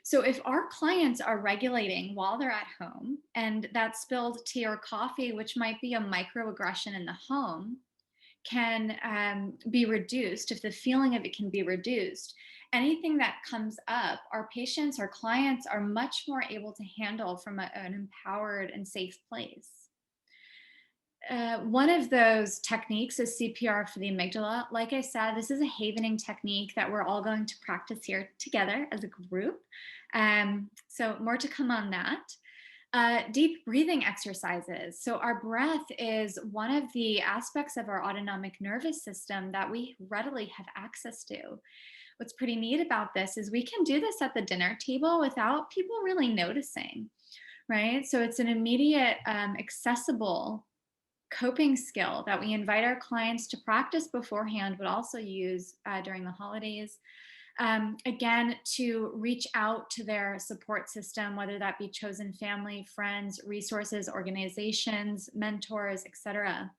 So if our clients are regulating while they're at home and that spilled tea or coffee, which might be a microaggression in the home, can be reduced, if the feeling of it can be reduced, anything that comes up, our patients or clients are much more able to handle from an empowered and safe place. One of those techniques is CPR for the amygdala. Like I said, this is a havening technique that we're all going to practice here together as a group. So more to come on that. Deep breathing exercises. So our breath is one of the aspects of our autonomic nervous system that we readily have access to. What's pretty neat about this is we can do this at the dinner table without people really noticing, right? So it's an immediate, accessible coping skill that we invite our clients to practice beforehand, but also use during the holidays. Again, to reach out to their support system, whether that be chosen family, friends, resources, organizations, mentors, etc.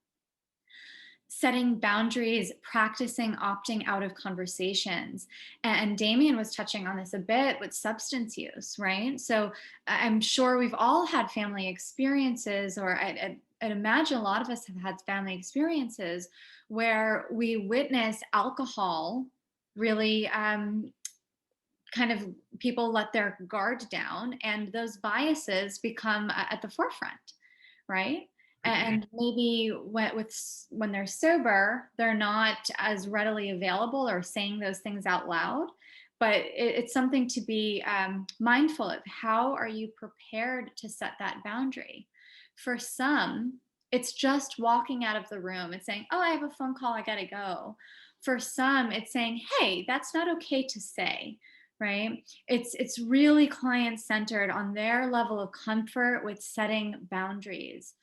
Setting boundaries, practicing opting out of conversations. And Damien was touching on this a bit with substance use, right? So I'm sure we've all had family experiences, or I'd imagine a lot of us have had family experiences where we witness alcohol really kind of, people let their guard down and those biases become at the forefront, right? And maybe when they're sober, they're not as readily available or saying those things out loud. But it's something to be mindful of. How are you prepared to set that boundary? For some, it's just walking out of the room and saying, "Oh, I have a phone call, I gotta go." For some, it's saying, "Hey, that's not okay to say." Right? It's really client centered on their level of comfort with setting boundaries.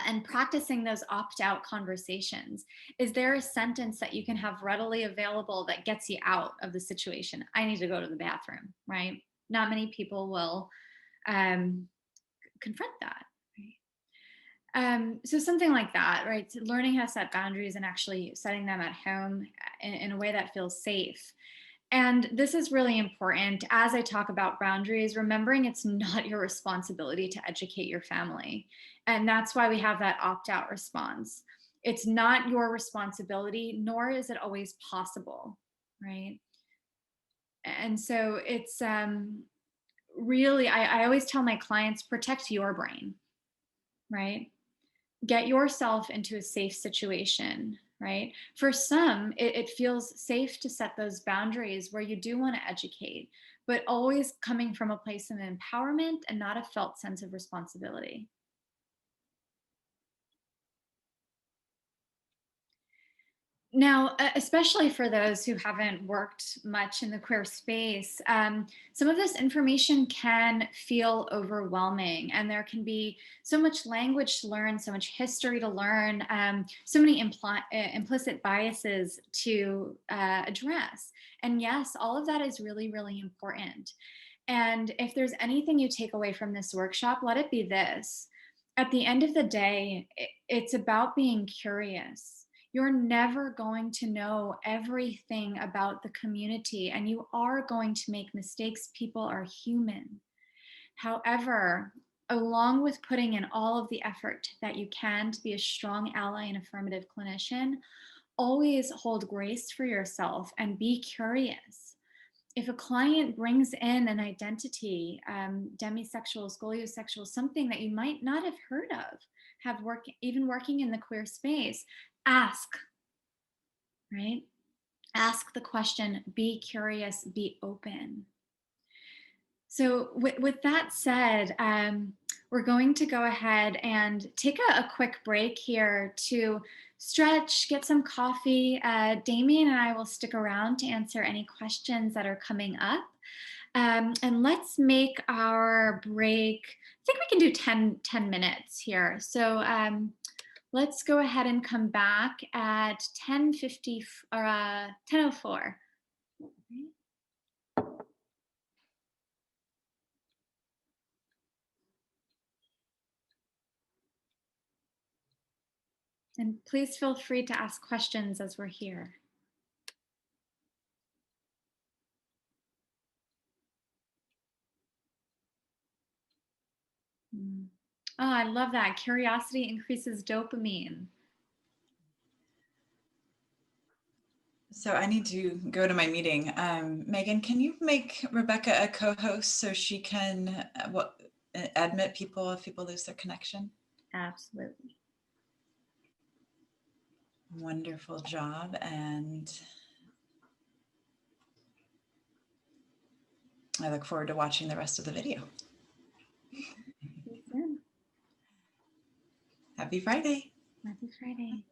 And practicing those opt out conversations. Is there a sentence that you can have readily available that gets you out of the situation? I need to go to the bathroom, right? Not many people will confront that. Right? So something like that, right? So learning how to set boundaries and actually setting them at home in a way that feels safe. And this is really important as I talk about boundaries, remembering it's not your responsibility to educate your family. And that's why we have that opt out response. It's not your responsibility, nor is it always possible, right? And so it's really, I always tell my clients, protect your brain, right? Get yourself into a safe situation, right? For some, it feels safe to set those boundaries where you do want to educate, but always coming from a place of empowerment and not a felt sense of responsibility. Now, especially for those who haven't worked much in the queer space, some of this information can feel overwhelming, and there can be so much language to learn, so much history to learn, so many implicit biases to address. And yes, all of that is really, really important. And if there's anything you take away from this workshop, let it be this. At the end of the day, it's about being curious. You're never going to know everything about the community, and you are going to make mistakes. People are human. However, along with putting in all of the effort that you can to be a strong ally and affirmative clinician, always hold grace for yourself and be curious. If a client brings in an identity, demisexual, scoliosexual, something that you might not have heard of, even working in the queer space, ask, right? Ask the question, be curious, be open. So with that said, we're going to go ahead and take a quick break here to stretch, get some coffee. Damien and I will stick around to answer any questions that are coming up. And let's make our break. I think we can do 10 minutes here. So let's go ahead and come back at 10:50 or 10:04. And please feel free to ask questions as we're here. Oh, I love that. Curiosity increases dopamine. So I need to go to my meeting. Megan, can you make Rebecca a co-host so she can admit people if people lose their connection? Absolutely. Wonderful job. And I look forward to watching the rest of the video. See you soon. Happy Friday. Happy Friday.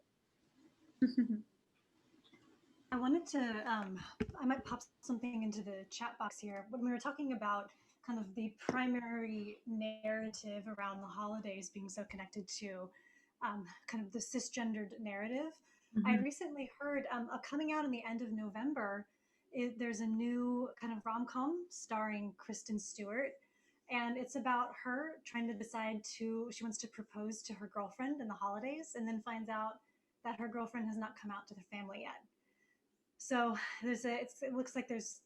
I wanted to, I might pop something into the chat box here. When we were talking about kind of the primary narrative around the holidays being so connected to kind of the cisgendered narrative, I recently heard coming out in the end of November, there's a new kind of rom-com starring Kristen Stewart. And it's about her trying to decide she wants to propose to her girlfriend in the holidays and then finds out that her girlfriend has not come out to the family yet. So it looks like there's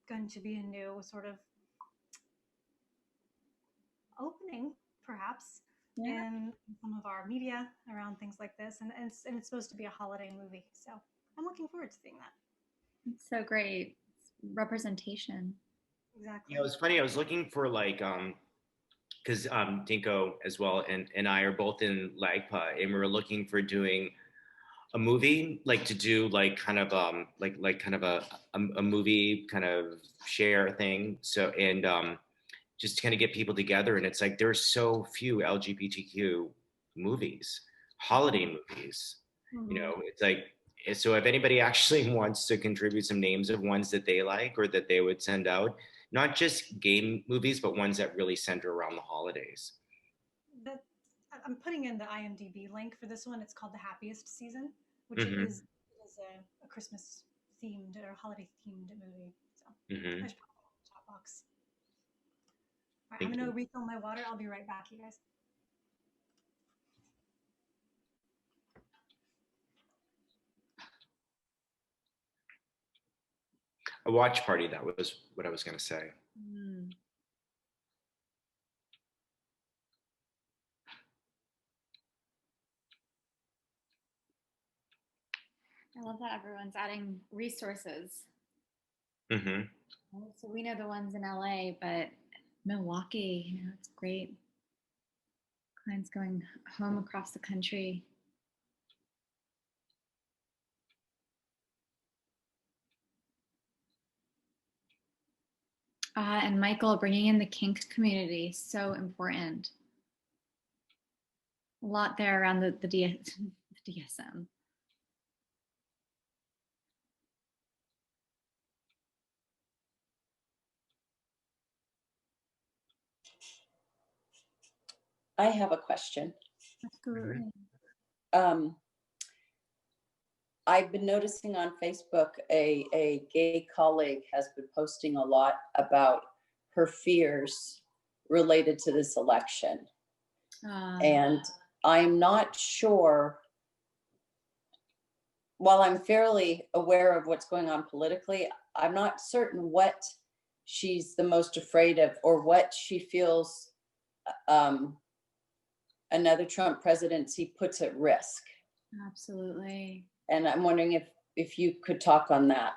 going to be a new sort of opening, perhaps, in some of our media around things like this, and it's supposed to be a holiday movie. So I'm looking forward to seeing that. It's so great. It's representation. Exactly. You know, it's funny. I was looking for like because Dinko as well and I are both in LAGPA, and we were looking for doing a movie, like to do like kind of like kind of a movie kind of share thing. So and just to kind of get people together, and it's like there's so few LGBTQ movies, holiday movies. You know, it's like so if anybody actually wants to contribute some names of ones that they like or that they would send out, not just game movies, but ones that really center around the holidays. I'm putting in the IMDb link for this one. It's called The Happiest Season, which is a Christmas themed or holiday themed movie. So I should pop it in the chat box. All right, I'm gonna refill my water. I'll be right back, you guys. A watch party, that was what I was going to say. I love that everyone's adding resources. So we know the ones in LA, but Milwaukee, you know, it's great. Clients going home across the country. And Michael, bringing in the kink community, so important. A lot there around the DSM. I have a question. Absolutely. I've been noticing on Facebook a gay colleague has been posting a lot about her fears related to this election. And I'm not sure, while I'm fairly aware of what's going on politically, I'm not certain what she's the most afraid of or what she feels another Trump presidency puts at risk. Absolutely. And I'm wondering if you could talk on that.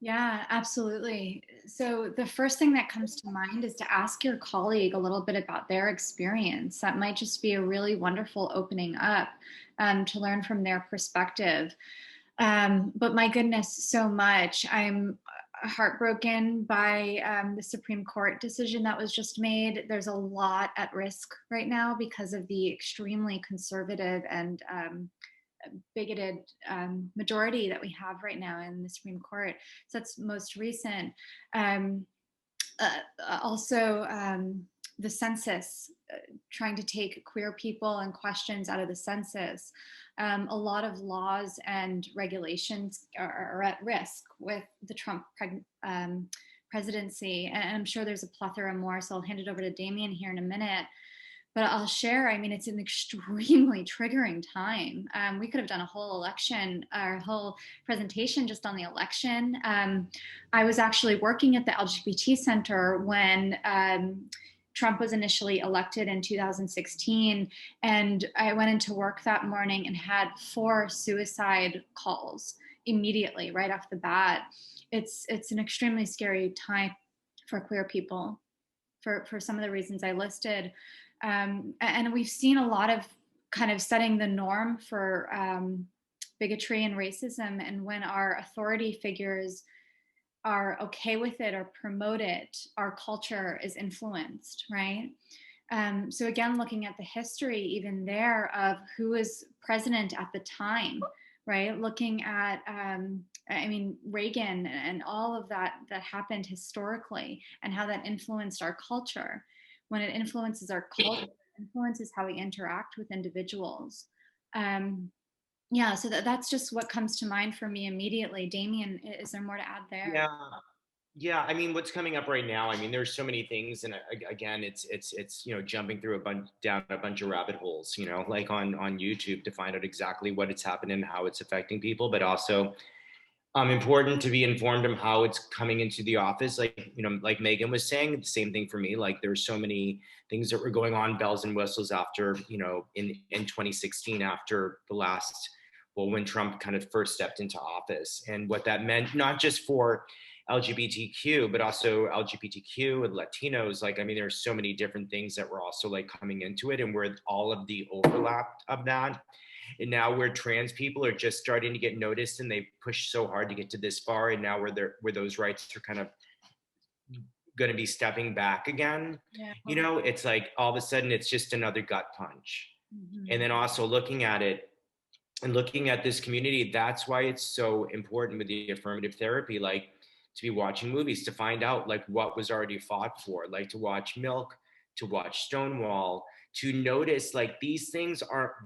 Yeah, absolutely. So the first thing that comes to mind is to ask your colleague a little bit about their experience. That might just be a really wonderful opening up to learn from their perspective. But my goodness, so much. I'm heartbroken by the Supreme Court decision that was just made. There's a lot at risk right now because of the extremely conservative and bigoted majority that we have right now in the Supreme Court. So that's most recent. Also, the census, trying to take queer people and questions out of the census. A lot of laws and regulations are at risk with the Trump presidency. And I'm sure there's a plethora more, so I'll hand it over to Damien here in a minute. But I'll share, I mean, it's an extremely triggering time. We could have done a whole election, or a whole presentation just on the election. I was actually working at the LGBT Center when Trump was initially elected in 2016. And I went into work that morning and had 4 suicide calls immediately, right off the bat. It's an extremely scary time for queer people for some of the reasons I listed. And we've seen a lot of kind of setting the norm for bigotry and racism. And when our authority figures are okay with it or promote it, our culture is influenced, right? So again, looking at the history even there of who was president at the time, right? Looking at, I mean, Reagan and all of that happened historically and how that influenced our culture. When it influences our culture, it influences how we interact with individuals. Yeah, so that's just what comes to mind for me immediately. Damien, is there more to add there? Yeah. I mean, what's coming up right now? I mean, there's so many things, and again, it's jumping through down a bunch of rabbit holes, like on YouTube to find out exactly what it's happening and how it's affecting people, but also important to be informed of how it's coming into the office. Like, like Megan was saying, the same thing for me. Like, there's so many things that were going on, bells and whistles after, in 2016, after the last, when Trump kind of first stepped into office, and what that meant, not just for LGBTQ, but also LGBTQ and Latinos. Like, I mean, there's so many different things that were also like coming into it, and where all of the overlap of that. And now where trans people are just starting to get noticed, and they pushed so hard to get to this far, and now where those rights are kind of going to be stepping back again. Yeah. It's like all of a sudden it's just another gut punch. Mm-hmm. And then also looking at it and looking at this community, that's why it's so important with the affirmative therapy, like to be watching movies, to find out like what was already fought for, like to watch Milk, to watch Stonewall, to notice like these things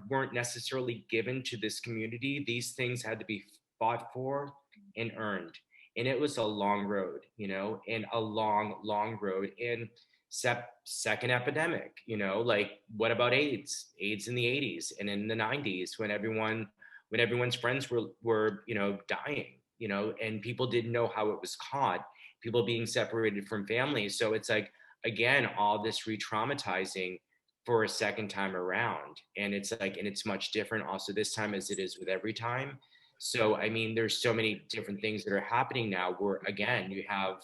weren't necessarily given to this community. These things had to be fought for and earned. And it was a long road, and a long road. And second epidemic, like what about AIDS in the 80s and in the 90s, when everyone's friends were dying, and people didn't know how it was caught, people being separated from families. So it's like, again, all this re-traumatizing for a second time around. And it's like, and it's much different also this time, as it is with every time. So, I mean, there's so many different things that are happening now where, again, you have,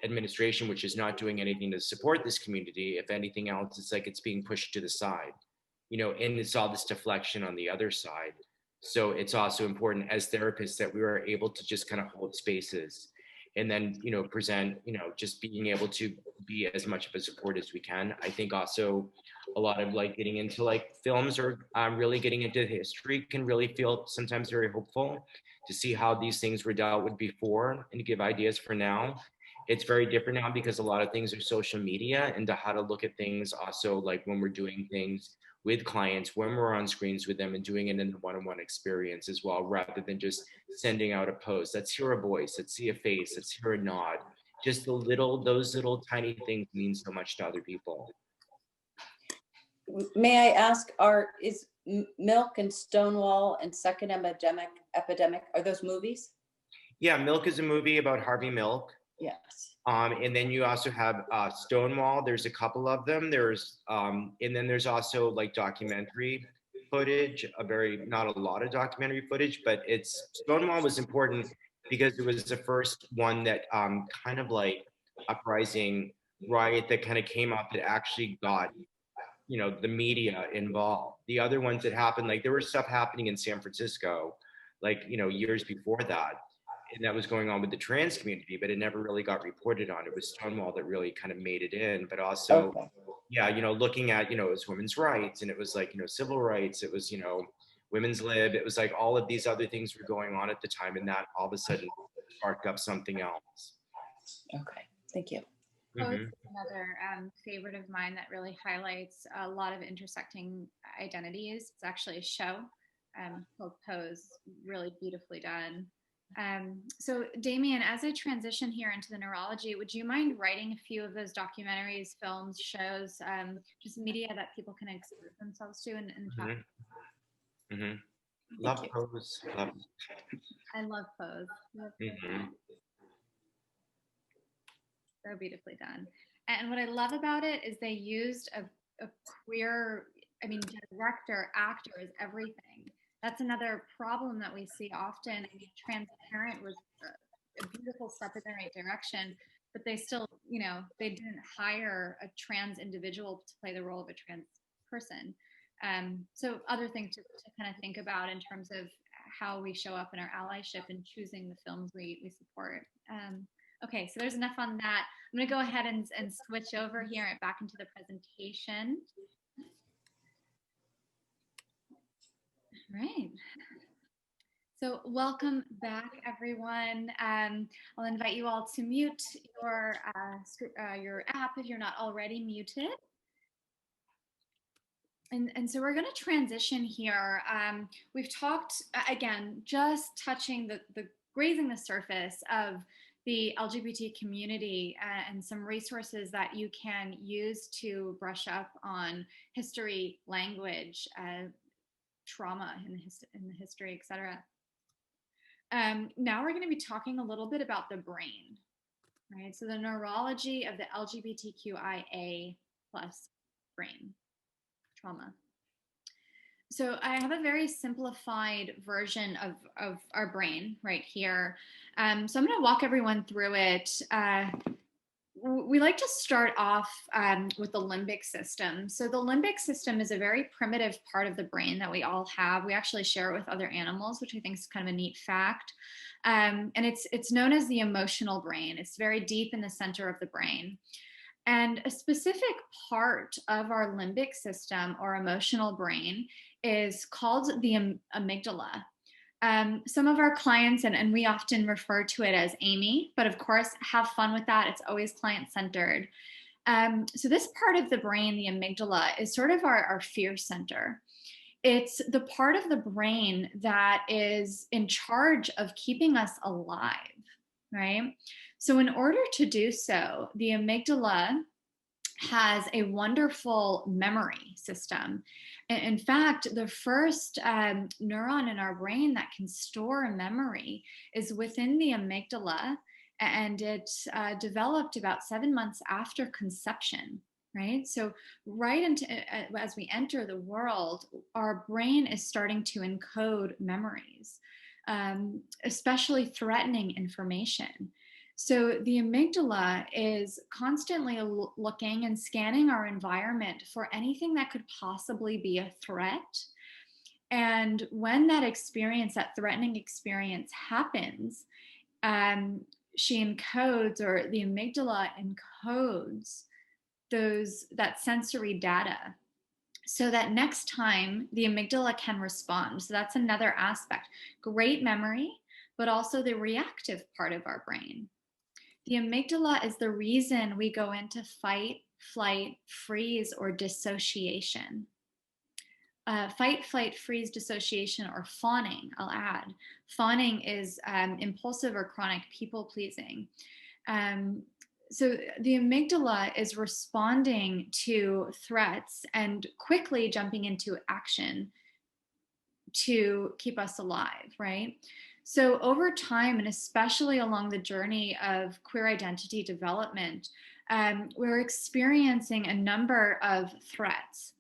administration, which is not doing anything to support this community. If anything else, it's like it's being pushed to the side, and it's all this deflection on the other side. So it's also important as therapists that we are able to just kind of hold spaces, and then, present, just being able to be as much of a support as we can. I think also a lot of like getting into like films, or really getting into history, can really feel sometimes very hopeful to see how these things were dealt with before, and to give ideas for now. It's very different now because a lot of things are social media, and to how to look at things also, like when we're doing things with clients, when we're on screens with them, and doing it in the one-on-one experience as well, rather than just sending out a post. Let's hear a voice, let's see a face, let's hear a nod. Just those little tiny things mean so much to other people. May I ask, is Milk and Stonewall and Second Epidemic, are those movies? Yeah, Milk is a movie about Harvey Milk. Yes. And then you also have Stonewall. There's a couple of them. And then there's also like documentary footage, not a lot of documentary footage, but Stonewall was important because it was the first one that kind of like uprising riot that kind of came up that actually got, the media involved. The other ones that happened, like there was stuff happening in San Francisco, like, years before that. And that was going on with the trans community, but it never really got reported on. It was Stonewall that really kind of made it in, but also, okay. Yeah, looking at, it was women's rights, and it was like, civil rights. It was, women's lib. It was like all of these other things were going on at the time, and that all of a sudden sparked up something else. Okay, thank you. Pose Mhm. is another favorite of mine that really highlights a lot of intersecting identities. It's actually a show called Pose, really beautifully done. So Damien, as I transition here into the neurology, would you mind writing a few of those documentaries, films, shows, just media that people can expose themselves to in the chat? Mhm. Love Pose. Love. I love Pose. Mhm. So beautifully done. And what I love about it is they used a queer, I mean, director, actors, everything. That's another problem that we see often. I mean, Transparent was a beautiful step in the right direction, but they still, you know, they didn't hire a trans individual to play the role of a trans person. So other things to kind of think about in terms of how we show up in our allyship and choosing the films we support. Okay, so there's enough on that. I'm going to go ahead and switch over here and back into the presentation. All right. So welcome back, everyone. I'll invite you all to mute your app if you're not already muted. And so we're going to transition here. We've talked, again, just touching grazing the surface of the LGBT community and some resources that you can use to brush up on history, language, trauma in the history, etc. Now we're going to be talking a little bit about the brain, right? So the neurology of the LGBTQIA plus brain trauma. So I have a very simplified version of our brain right here. So I'm going to walk everyone through it. We like to start off with the limbic system. So the limbic system is a very primitive part of the brain that we all have. We actually share it with other animals, which I think is kind of a neat fact. And it's known as the emotional brain. It's very deep in the center of the brain. And a specific part of our limbic system or emotional brain is called the amygdala. Some of our clients, and we often refer to it as Amy, but of course, have fun with that. It's always client-centered. So this part of the brain, the amygdala, is sort of our fear center. It's the part of the brain that is in charge of keeping us alive, right? So in order to do so, the amygdala has a wonderful memory system. In fact, the first neuron in our brain that can store a memory is within the amygdala, and it developed about 7 months after conception, right? So right into as we enter the world, our brain is starting to encode memories, especially threatening information. So the amygdala is constantly looking and scanning our environment for anything that could possibly be a threat. And when that experience, that threatening experience happens, she encodes, or the amygdala encodes that sensory data, so that next time the amygdala can respond. So that's another aspect. Great memory, but also the reactive part of our brain. The amygdala is the reason we go into fight, flight, freeze, or dissociation. Fight, flight, freeze, dissociation, or fawning, I'll add. Fawning is impulsive or chronic people pleasing. So the amygdala is responding to threats and quickly jumping into action to keep us alive, right? So over time, and especially along the journey of queer identity development, we're experiencing a number of threats.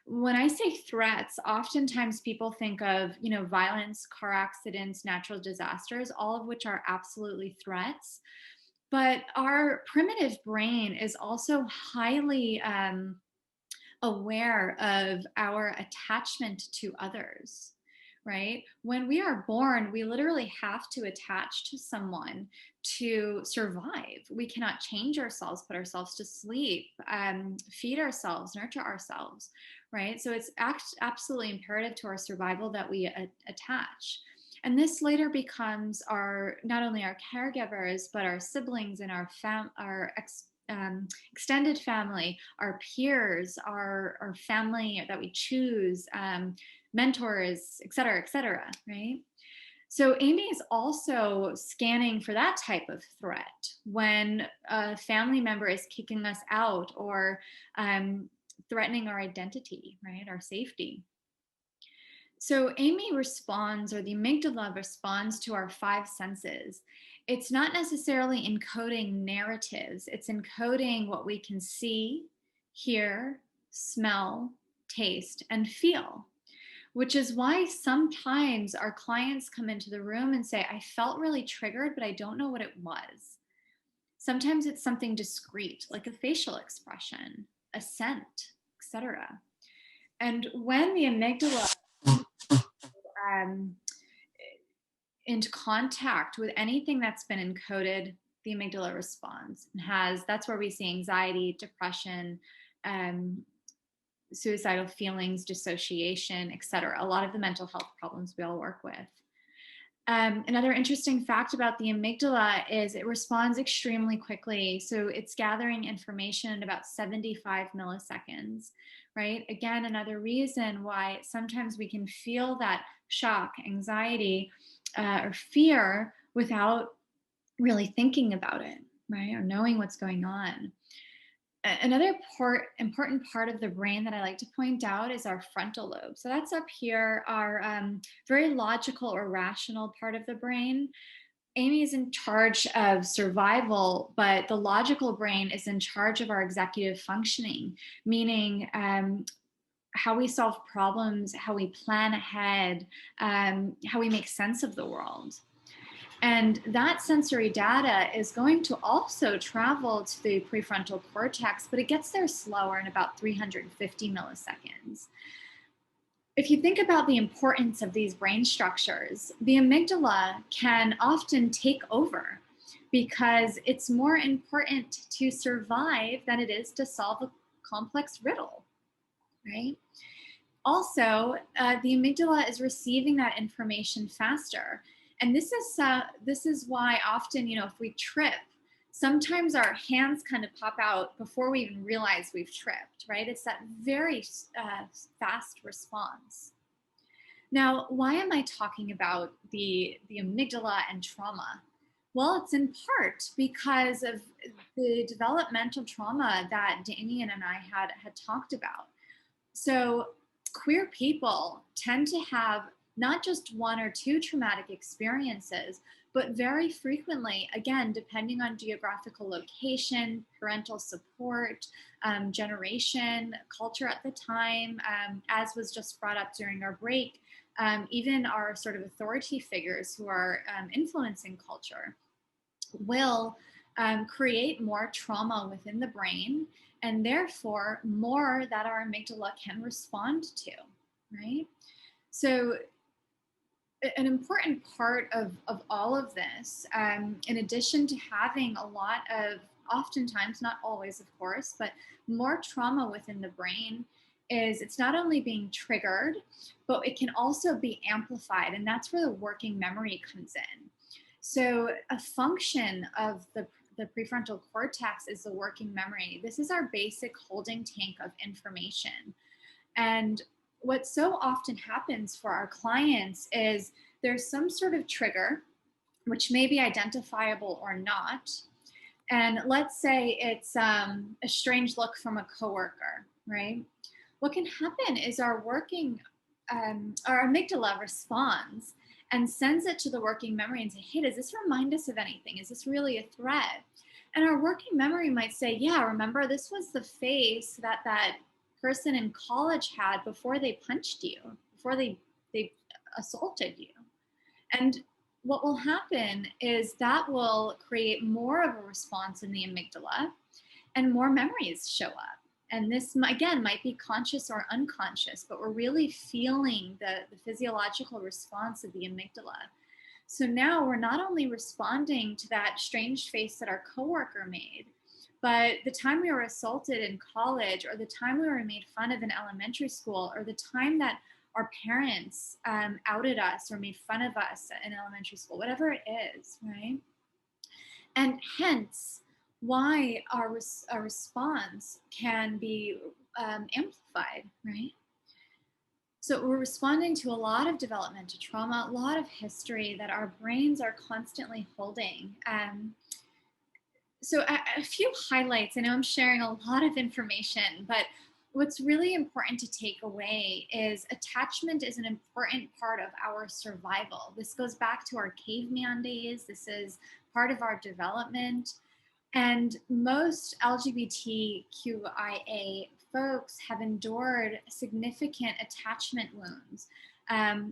When I say threats, oftentimes people think of, violence, car accidents, natural disasters, all of which are absolutely threats. But our primitive brain is also highly aware of our attachment to others, right? When we are born, we literally have to attach to someone to survive. We cannot change ourselves, put ourselves to sleep, feed ourselves, nurture ourselves, right? So it's absolutely imperative to our survival that we attach. And this later becomes not only our caregivers, but our siblings and our extended family, our peers, our family that we choose, mentors, et cetera, right? So Amy is also scanning for that type of threat when a family member is kicking us out or threatening our identity, right, our safety. So Amy responds, or the amygdala responds to our five senses. It's not necessarily encoding narratives. It's encoding what we can see, hear, smell, taste, and feel, which is why sometimes our clients come into the room and say, I felt really triggered, but I don't know what it was. Sometimes it's something discrete, like a facial expression, a scent, etc. And when the amygdala into contact with anything that's been encoded, the amygdala responds and that's where we see anxiety, depression, suicidal feelings, dissociation, etc. A lot of the mental health problems we all work with. Another interesting fact about the amygdala is it responds extremely quickly. So it's gathering information in about 75 milliseconds, right? Again, another reason why sometimes we can feel that shock, anxiety, or fear without really thinking about it, right? Or knowing what's going on. Another important part of the brain that I like to point out is our frontal lobe. So that's up here, our very logical or rational part of the brain. Amy is in charge of survival, but the logical brain is in charge of our executive functioning, meaning how we solve problems, how we plan ahead, how we make sense of the world. And that sensory data is going to also travel to the prefrontal cortex, but it gets there slower in about 350 milliseconds. If you think about the importance of these brain structures, the amygdala can often take over because it's more important to survive than it is to solve a complex riddle, right? Also, the amygdala is receiving that information faster. And this is why often, if we trip, sometimes our hands kind of pop out before we even realize we've tripped, right? It's that very fast response. Now, why am I talking about the amygdala and trauma? Well, it's in part because of the developmental trauma that Damien and I had talked about. So queer people tend to have not just one or two traumatic experiences, but very frequently, again, depending on geographical location, parental support, generation, culture at the time, as was just brought up during our break, even our sort of authority figures who are influencing culture will create more trauma within the brain, and therefore more that our amygdala can respond to, right? So an important part of all of this, in addition to having a lot of, oftentimes, not always of course, but more trauma within the brain, is it's not only being triggered, but it can also be amplified, and that's where the working memory comes in. So a function of the prefrontal cortex is the working memory. This is our basic holding tank of information. And what so often happens for our clients is there's some sort of trigger, which may be identifiable or not. And let's say it's a strange look from a coworker, right? What can happen is our amygdala responds and sends it to the working memory and say, hey, does this remind us of anything? Is this really a threat? And our working memory might say, yeah, remember, this was the face that person in college had before they punched you, before they assaulted you. And what will happen is that will create more of a response in the amygdala and more memories show up. And this, again, might be conscious or unconscious, but we're really feeling the physiological response of the amygdala. So now we're not only responding to that strange face that our coworker made, But the time we were assaulted in college, or the time we were made fun of in elementary school, or the time that our parents outed us or made fun of us in elementary school, whatever it is, right? And hence why our response can be amplified, right? So we're responding to a lot of developmental trauma, a lot of history that our brains are constantly holding. So a few highlights. I know I'm sharing a lot of information, but what's really important to take away is attachment is an important part of our survival. This goes back to our caveman days. This is part of our development. And most LGBTQIA folks have endured significant attachment wounds,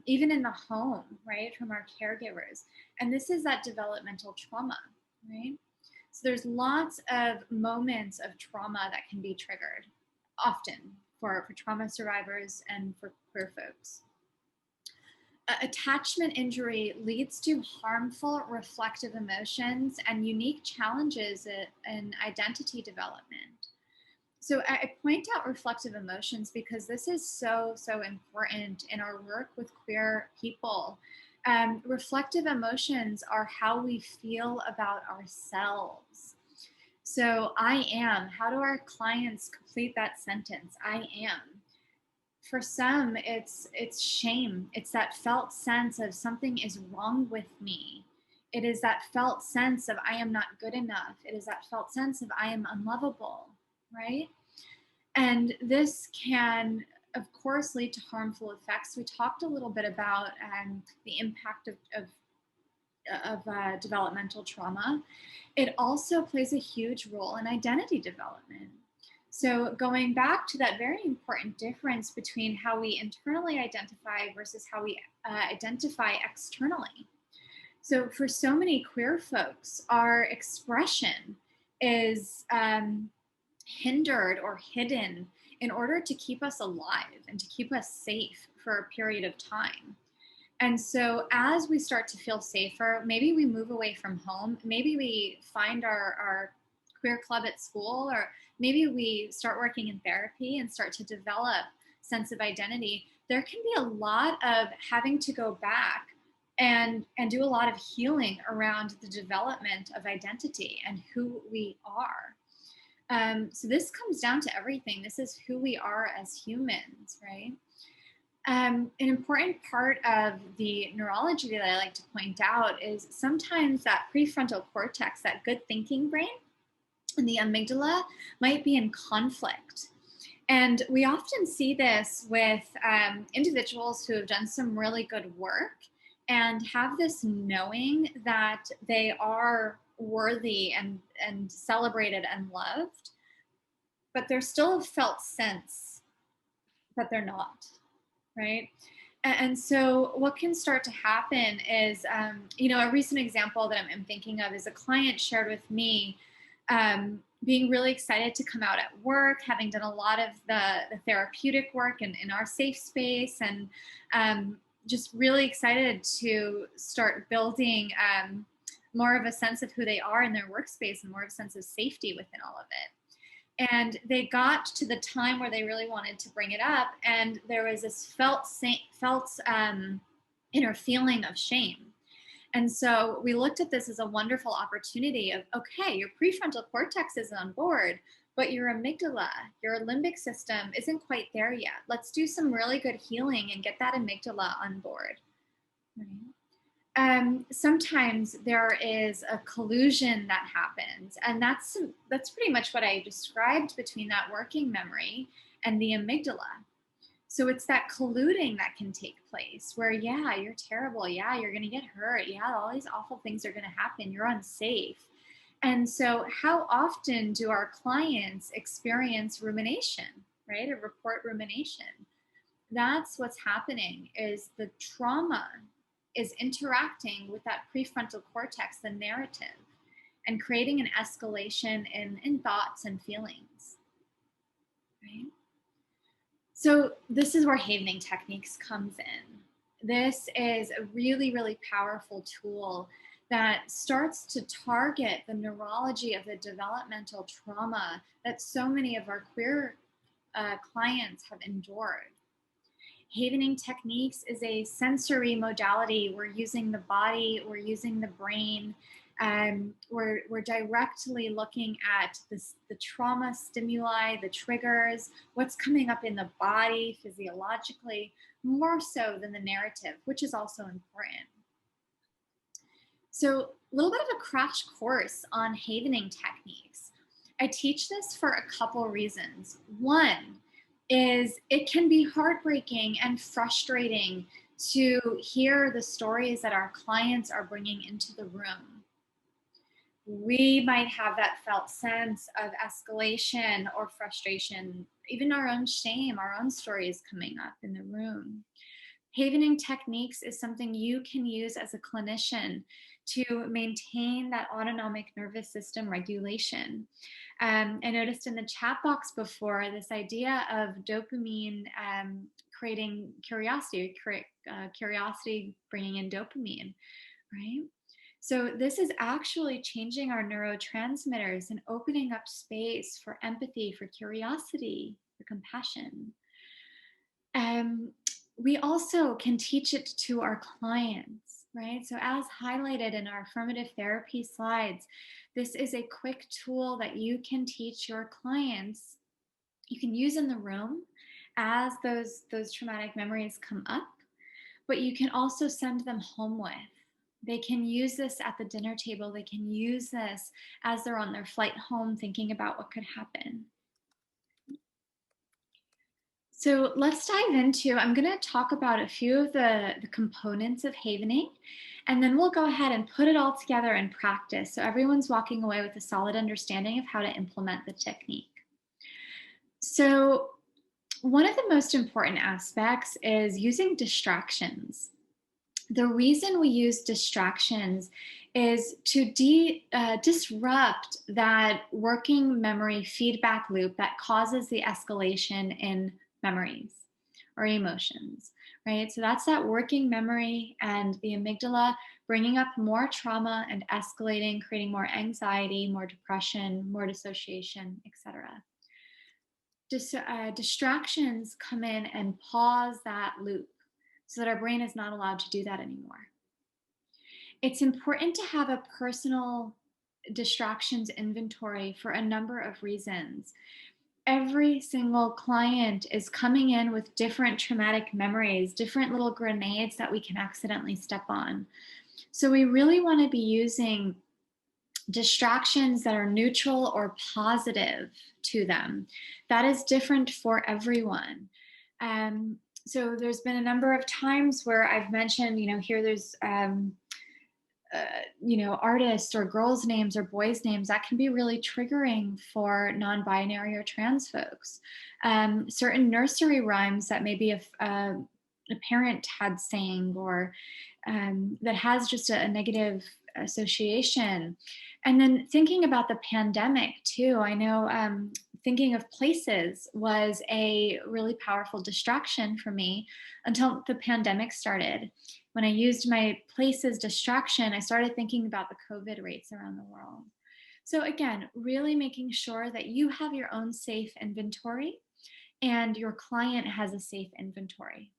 even in the home, right, from our caregivers. And this is that developmental trauma, right? So there's lots of moments of trauma that can be triggered, often for trauma survivors and for queer folks. Attachment injury leads to harmful reflective emotions and unique challenges in identity development. So I point out reflective emotions because this is so important in our work with queer people. Reflective emotions are how we feel about ourselves. So I am, how do our clients complete that sentence? I am. For some, it's shame. It's that felt sense of something is wrong with me. It is that felt sense of I am not good enough. It is that felt sense of I am unlovable, right? And this can, of course, lead to harmful effects. We talked a little bit about the impact of developmental trauma. It also plays a huge role in identity development. So going back to that very important difference between how we internally identify versus how we identify externally. So for so many queer folks, our expression is hindered or hidden in order to keep us alive and to keep us safe for a period of time. And so as we start to feel safer, maybe we move away from home, maybe we find our queer club at school, or maybe we start working in therapy and start to develop sense of identity. There can be a lot of having to go back and do a lot of healing around the development of identity and who we are. So this comes down to everything. This is who we are as humans, right? An important part of the neurology that I like to point out is sometimes that prefrontal cortex, that good thinking brain, and the amygdala might be in conflict. And we often see this with individuals who have done some really good work and have this knowing that they are worthy and celebrated and loved, but there's still a felt sense that they're not, right? And so what can start to happen is, a recent example that I'm thinking of is a client shared with me being really excited to come out at work, having done a lot of the therapeutic work in our safe space, and just really excited to start building more of a sense of who they are in their workspace and more of a sense of safety within all of it. And they got to the time where they really wanted to bring it up, and there was this felt inner feeling of shame. And so we looked at this as a wonderful opportunity of, okay, your prefrontal cortex is on board, but your amygdala, your limbic system isn't quite there yet. Let's do some really good healing and get that amygdala on board. Right? Sometimes there is a collusion that happens, and that's pretty much what I described between that working memory and the amygdala. So it's that colluding that can take place where, yeah, you're terrible. Yeah, you're going to get hurt. Yeah, all these awful things are going to happen. You're unsafe. And so how often do our clients experience rumination, right? Or report rumination? That's what's happening, is the trauma is interacting with that prefrontal cortex, the narrative, and creating an escalation in thoughts and feelings, right? So this is where havening techniques comes in. This is a really, really powerful tool that starts to target the neurology of the developmental trauma that so many of our queer clients have endured. Havening techniques is a sensory modality. We're using the body, we're using the brain, we're directly looking at the trauma stimuli, the triggers, what's coming up in the body physiologically, more so than the narrative, which is also important. So a little bit of a crash course on havening techniques. I teach this for a couple reasons. One is it can be heartbreaking and frustrating to hear the stories that our clients are bringing into the room. We might have that felt sense of escalation or frustration, even our own shame, our own stories coming up in the room. Havening techniques is something you can use as a clinician to maintain that autonomic nervous system regulation. I noticed in the chat box before this idea of dopamine creating curiosity, curiosity bringing in dopamine, right? So this is actually changing our neurotransmitters and opening up space for empathy, for curiosity, for compassion. We also can teach it to our clients, right? So as highlighted in our affirmative therapy slides, this is a quick tool that you can teach your clients. You can use in the room as those traumatic memories come up, but you can also send them home with. They can use this at the dinner table. They can use this as they're on their flight home thinking about what could happen. So let's dive into, I'm going to talk about a few of the components of havening, and then we'll go ahead and put it all together in practice so everyone's walking away with a solid understanding of how to implement the technique. So one of the most important aspects is using distractions. The reason we use distractions is to disrupt that working memory feedback loop that causes the escalation in memories or emotions, right? So that's that working memory and the amygdala bringing up more trauma and escalating, creating more anxiety, more depression, more dissociation, etc. Distractions come in and pause that loop so that our brain is not allowed to do that anymore. It's important to have a personal distractions inventory for a number of reasons. Every single client is coming in with different traumatic memories, different little grenades that we can accidentally step on. So we really want to be using distractions that are neutral or positive to them. That is different for everyone. So there's been a number of times where I've mentioned, here there's artists or girls' names or boys' names that can be really triggering for non-binary or trans folks. Certain nursery rhymes that maybe a parent had sang or that has just a negative association. And then thinking about the pandemic too, I know thinking of places was a really powerful distraction for me until the pandemic started. When I used my places distraction, I started thinking about the COVID rates around the world. So again, really making sure that you have your own safe inventory and your client has a safe inventory.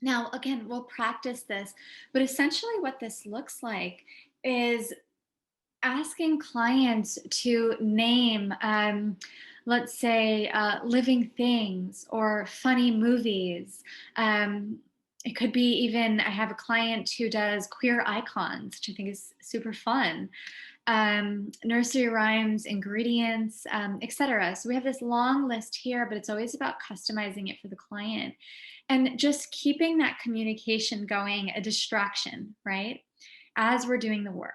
Now, again, we'll practice this, but essentially what this looks like is asking clients to name, let's say, living things or funny movies. It could be even, I have a client who does queer icons, which I think is super fun. Nursery rhymes, ingredients, etc. So we have this long list here, but it's always about customizing it for the client and just keeping that communication going, a distraction, right? As we're doing the work.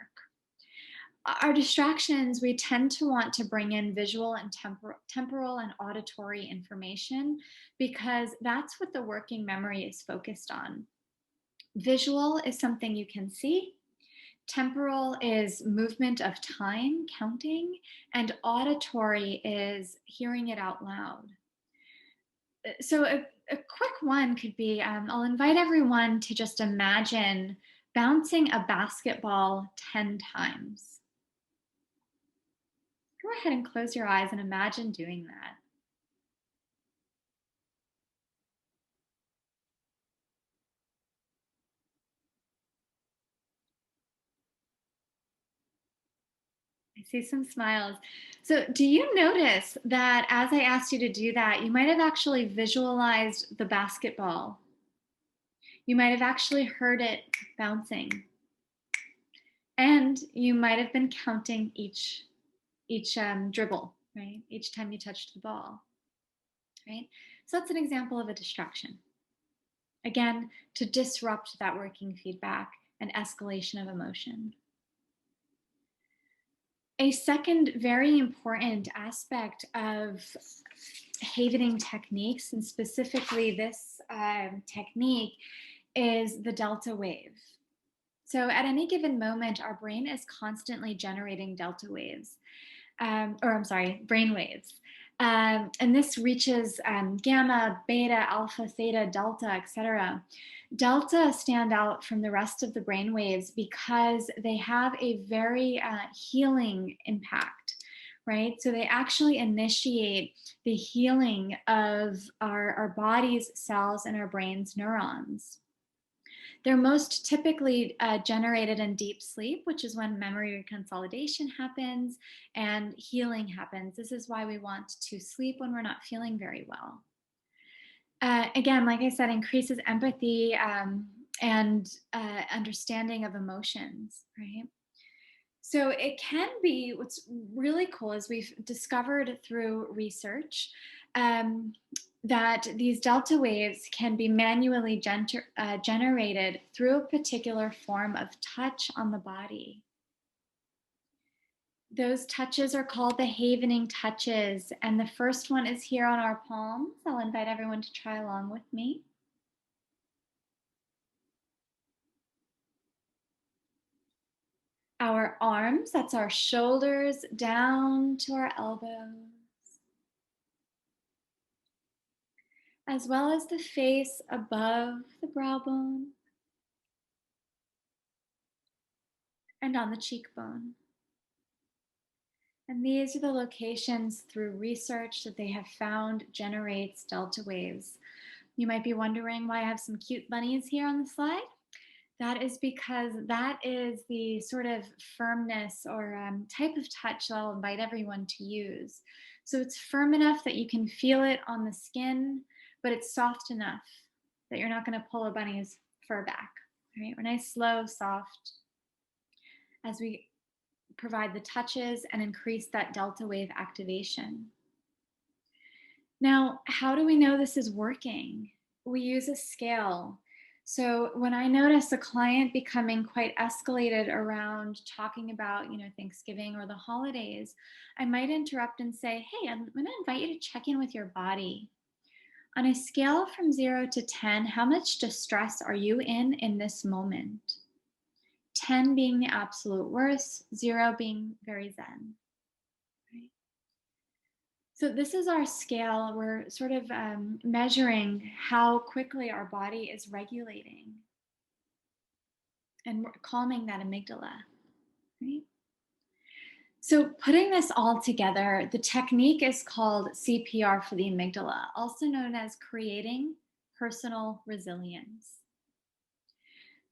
Our distractions, we tend to want to bring in visual and temporal and auditory information because that's what the working memory is focused on. Visual is something you can see. Temporal is movement of time, counting, and auditory is hearing it out loud. So a quick one could be, I'll invite everyone to just imagine bouncing a basketball 10 times. Go ahead and close your eyes and imagine doing that. I see some smiles. So do you notice that as I asked you to do that, you might have actually visualized the basketball? You might have actually heard it bouncing. And you might have been counting each dribble, right? Each time you touched the ball, right? So that's an example of a distraction. Again, to disrupt that working feedback and escalation of emotion. A second very important aspect of havening techniques, and specifically this technique, is the delta wave. So at any given moment, our brain is constantly generating delta waves, brain waves. And this reaches gamma, beta, alpha, theta, delta, etc. Delta stand out from the rest of the brain waves because they have a very healing impact, right? So they actually initiate the healing of our body's cells and our brain's neurons. They're most typically generated in deep sleep, which is when memory reconsolidation happens and healing happens. This is why we want to sleep when we're not feeling very well. Again, like I said, increases empathy and understanding of emotions, right? So it can be, what's really cool is we've discovered through research that these delta waves can be manually generated through a particular form of touch on the body. Those touches are called the havening touches, and the first one is here on our palms. I'll invite everyone to try along with me. Our arms, that's our shoulders down to our elbows, as well as the face above the brow bone and on the cheekbone. And these are the locations through research that they have found generates delta waves. You might be wondering why I have some cute bunnies here on the slide. That is because that is the sort of firmness or type of touch that I'll invite everyone to use. So it's firm enough that you can feel it on the skin, but it's soft enough that you're not going to pull a bunny's fur back. Right? We're nice, slow, soft as we provide the touches and increase that delta wave activation. Now, how do we know this is working? We use a scale. So when I notice a client becoming quite escalated around talking about, Thanksgiving or the holidays, I might interrupt and say, hey, I'm going to invite you to check in with your body. On a scale from 0 to 10, how much distress are you in this moment? 10 being the absolute worst, 0 being very zen. Right? So this is our scale. We're sort of measuring how quickly our body is regulating and we're calming that amygdala. Right? So putting this all together, the technique is called CPR for the amygdala, also known as creating personal resilience.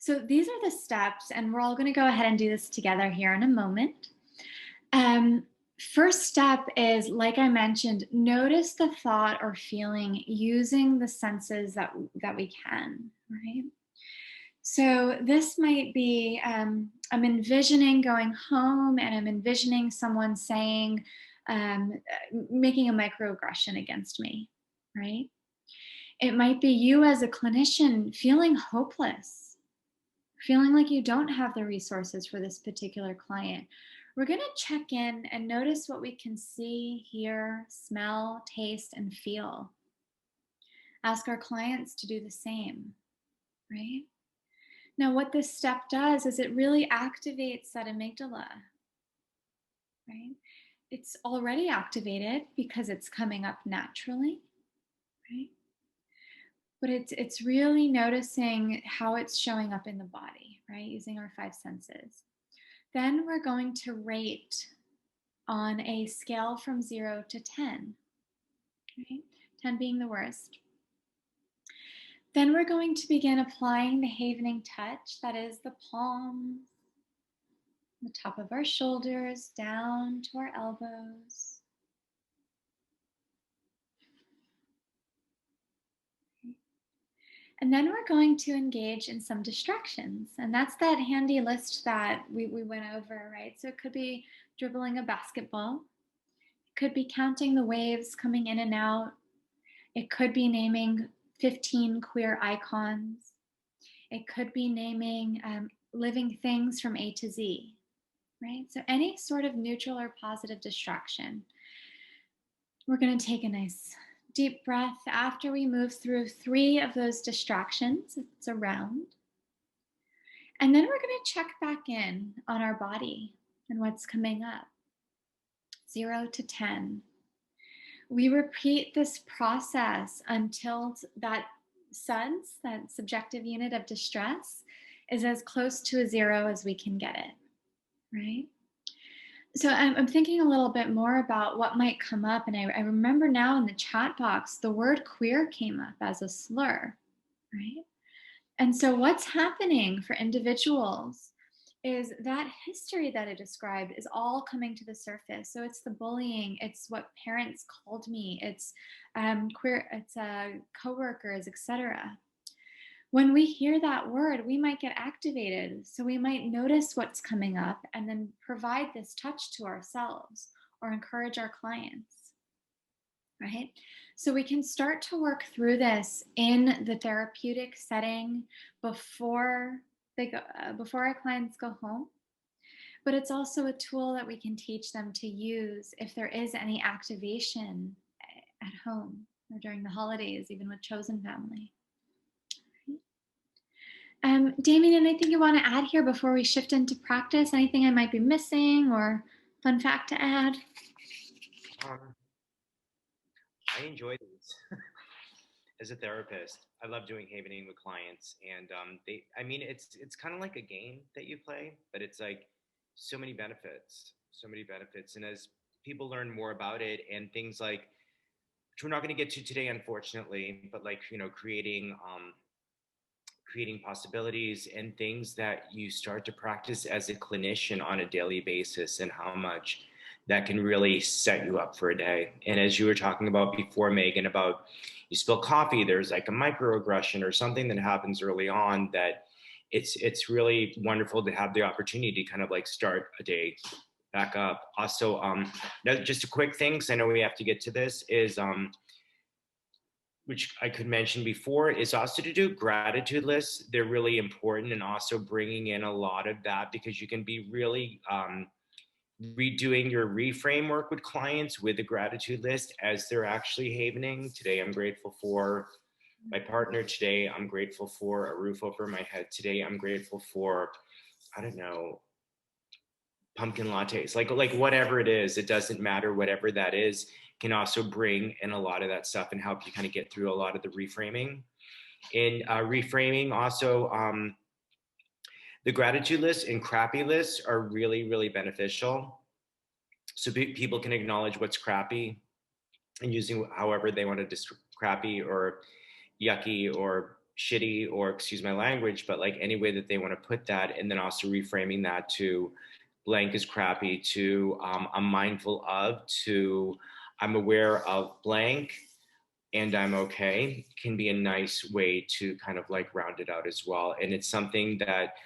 So these are the steps, and we're all going to go ahead and do this together here in a moment. First step is, like I mentioned, notice the thought or feeling using the senses that we can, right? So this might be, I'm envisioning going home and I'm envisioning someone saying, making a microaggression against me, right? It might be you as a clinician feeling hopeless, feeling like you don't have the resources for this particular client. We're going to check in and notice what we can see, hear, smell, taste, and feel. Ask our clients to do the same, right? Now, what this step does is it really activates that amygdala, right? It's already activated because it's coming up naturally, right? but it's really noticing how it's showing up in the body, right? Using our five senses. Then we're going to rate on a scale from 0 to 10, right? 10 being the worst. Then we're going to begin applying the havening touch, that is the palms, the top of our shoulders, down to our elbows. And then we're going to engage in some distractions. And that's that handy list that we went over, right? So it could be dribbling a basketball. It could be counting the waves coming in and out. It could be naming 15 queer icons. It could be naming living things from A to Z, right? So any sort of neutral or positive distraction. We're going to take a nice deep breath after we move through 3 of those distractions. It's a round. And then we're going to check back in on our body and what's coming up. 0 to 10. We repeat this process until that SUDS, that subjective unit of distress, is as close to a 0 as we can get it, right? So I'm thinking a little bit more about what might come up. And I remember now in the chat box, the word queer came up as a slur, right? And so what's happening for individuals is that history that I described is all coming to the surface. So it's the bullying, it's what parents called me, it's queer, it's coworkers, etc. When we hear that word, we might get activated. So we might notice what's coming up and then provide this touch to ourselves or encourage our clients, right? So we can start to work through this in the therapeutic setting before our clients go home. But it's also a tool that we can teach them to use if there is any activation at home or during the holidays, even with chosen family. Damien, anything you want to add here before we shift into practice? Anything I might be missing or fun fact to add? I enjoy these as a therapist. I love doing havening with clients, and it's kind of like a game that you play, but it's like so many benefits, and as people learn more about it and things like, which we're not going to get to today, unfortunately, but like, creating possibilities and things that you start to practice as a clinician on a daily basis, and how much that can really set you up for a day. And as you were talking about before, Megan, about you spill coffee, there's like a microaggression or something that happens early on, that it's really wonderful to have the opportunity to kind of like start a day back up. Also, just a quick thing, because I know we have to get to this, is which I could mention before, is also to do gratitude lists. They're really important, and also bringing in a lot of that, because you can be really redoing your reframe work with clients with a gratitude list as they're actually havening. Today, I'm grateful for my partner. Today, I'm grateful for a roof over my head. Today, I'm grateful for, I don't know, pumpkin lattes, like whatever it is, it doesn't matter. Whatever that is can also bring in a lot of that stuff and help you kind of get through a lot of the reframing. In reframing, also, the gratitude lists and crappy lists are really, really beneficial. So people can acknowledge what's crappy and using however they want to describe crappy or yucky or shitty, or excuse my language, but like any way that they want to put that. And then also reframing that to blank is crappy, to I'm mindful of, to I'm aware of blank, and I'm okay, can be a nice way to kind of like round it out as well. And it's something that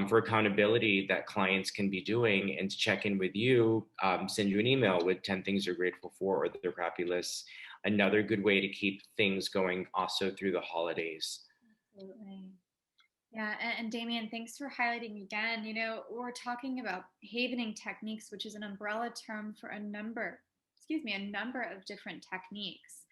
for accountability that clients can be doing, and to check in with you, send you an email with 10 things they're grateful for, or their crappy lists. Another good way to keep things going also through the holidays. Absolutely. Yeah, and Damien, thanks for highlighting again. You know, we're talking about havening techniques, which is an umbrella term for a number of different techniques.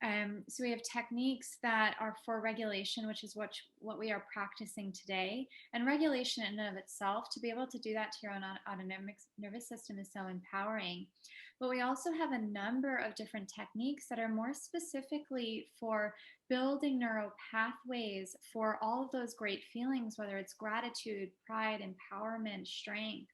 So we have techniques that are for regulation, which is what we are practicing today. And regulation in and of itself, to be able to do that to your own autonomic nervous system is so empowering. But we also have a number of different techniques that are more specifically for building neural pathways for all of those great feelings, whether it's gratitude, pride, empowerment, strength,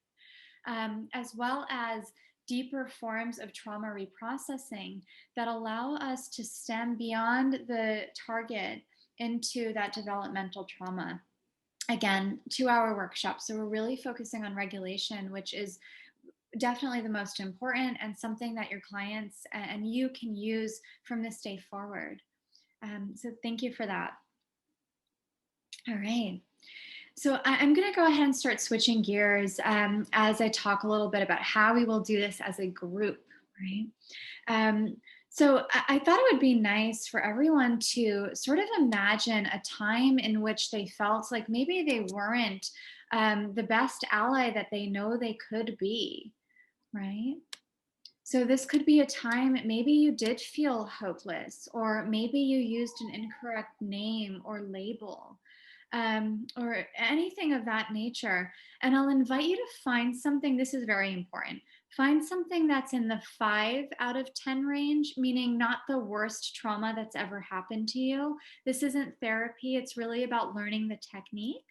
as well as deeper forms of trauma reprocessing that allow us to stem beyond the target into that developmental trauma. Again, 2-hour workshop. So we're really focusing on regulation, which is definitely the most important and something that your clients and you can use from this day forward. So thank you for that. All right. So I'm going to go ahead and start switching gears as I talk a little bit about how we will do this as a group, right? So I thought it would be nice for everyone to sort of imagine a time in which they felt like maybe they weren't the best ally that they know they could be, right? So this could be a time maybe you did feel hopeless, or maybe you used an incorrect name or label. Or anything of that nature. And I'll invite you to find something, this is very important, find something that's in the 5 out of 10 range, meaning not the worst trauma that's ever happened to you. This isn't therapy, it's really about learning the technique.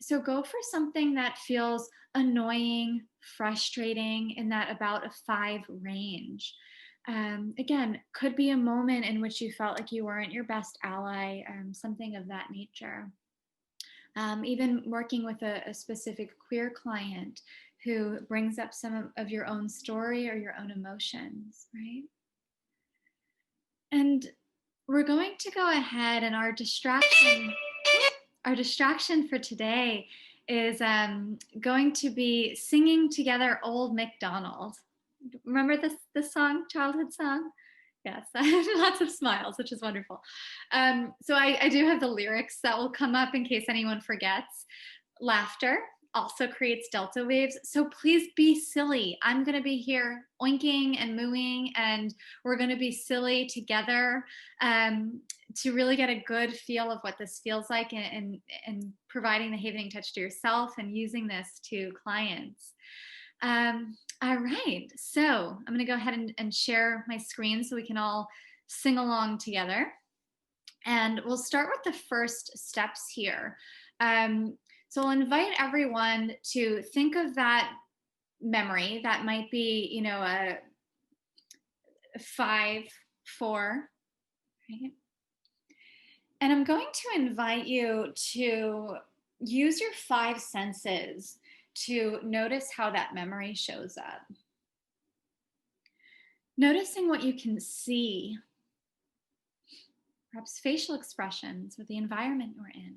So go for something that feels annoying, frustrating, in that about a 5 range. Again, could be a moment in which you felt like you weren't your best ally, something of that nature. Even working with a specific queer client who brings up some of your own story or your own emotions, right? And we're going to go ahead, and our distraction for today is going to be singing together Old MacDonald. Remember this song, childhood song? Yes, lots of smiles, which is wonderful. So I do have the lyrics that will come up in case anyone forgets. Laughter also creates delta waves, so please be silly. I'm going to be here oinking and mooing, and we're going to be silly together to really get a good feel of what this feels like, and providing the havening touch to yourself and using this to clients. All right, so I'm going to go ahead and share my screen so we can all sing along together. And we'll start with the first steps here. So I'll invite everyone to think of that memory that might be, a 5, 4, right? And I'm going to invite you to use your 5 senses to notice how that memory shows up. Noticing what you can see, perhaps facial expressions with the environment you're in.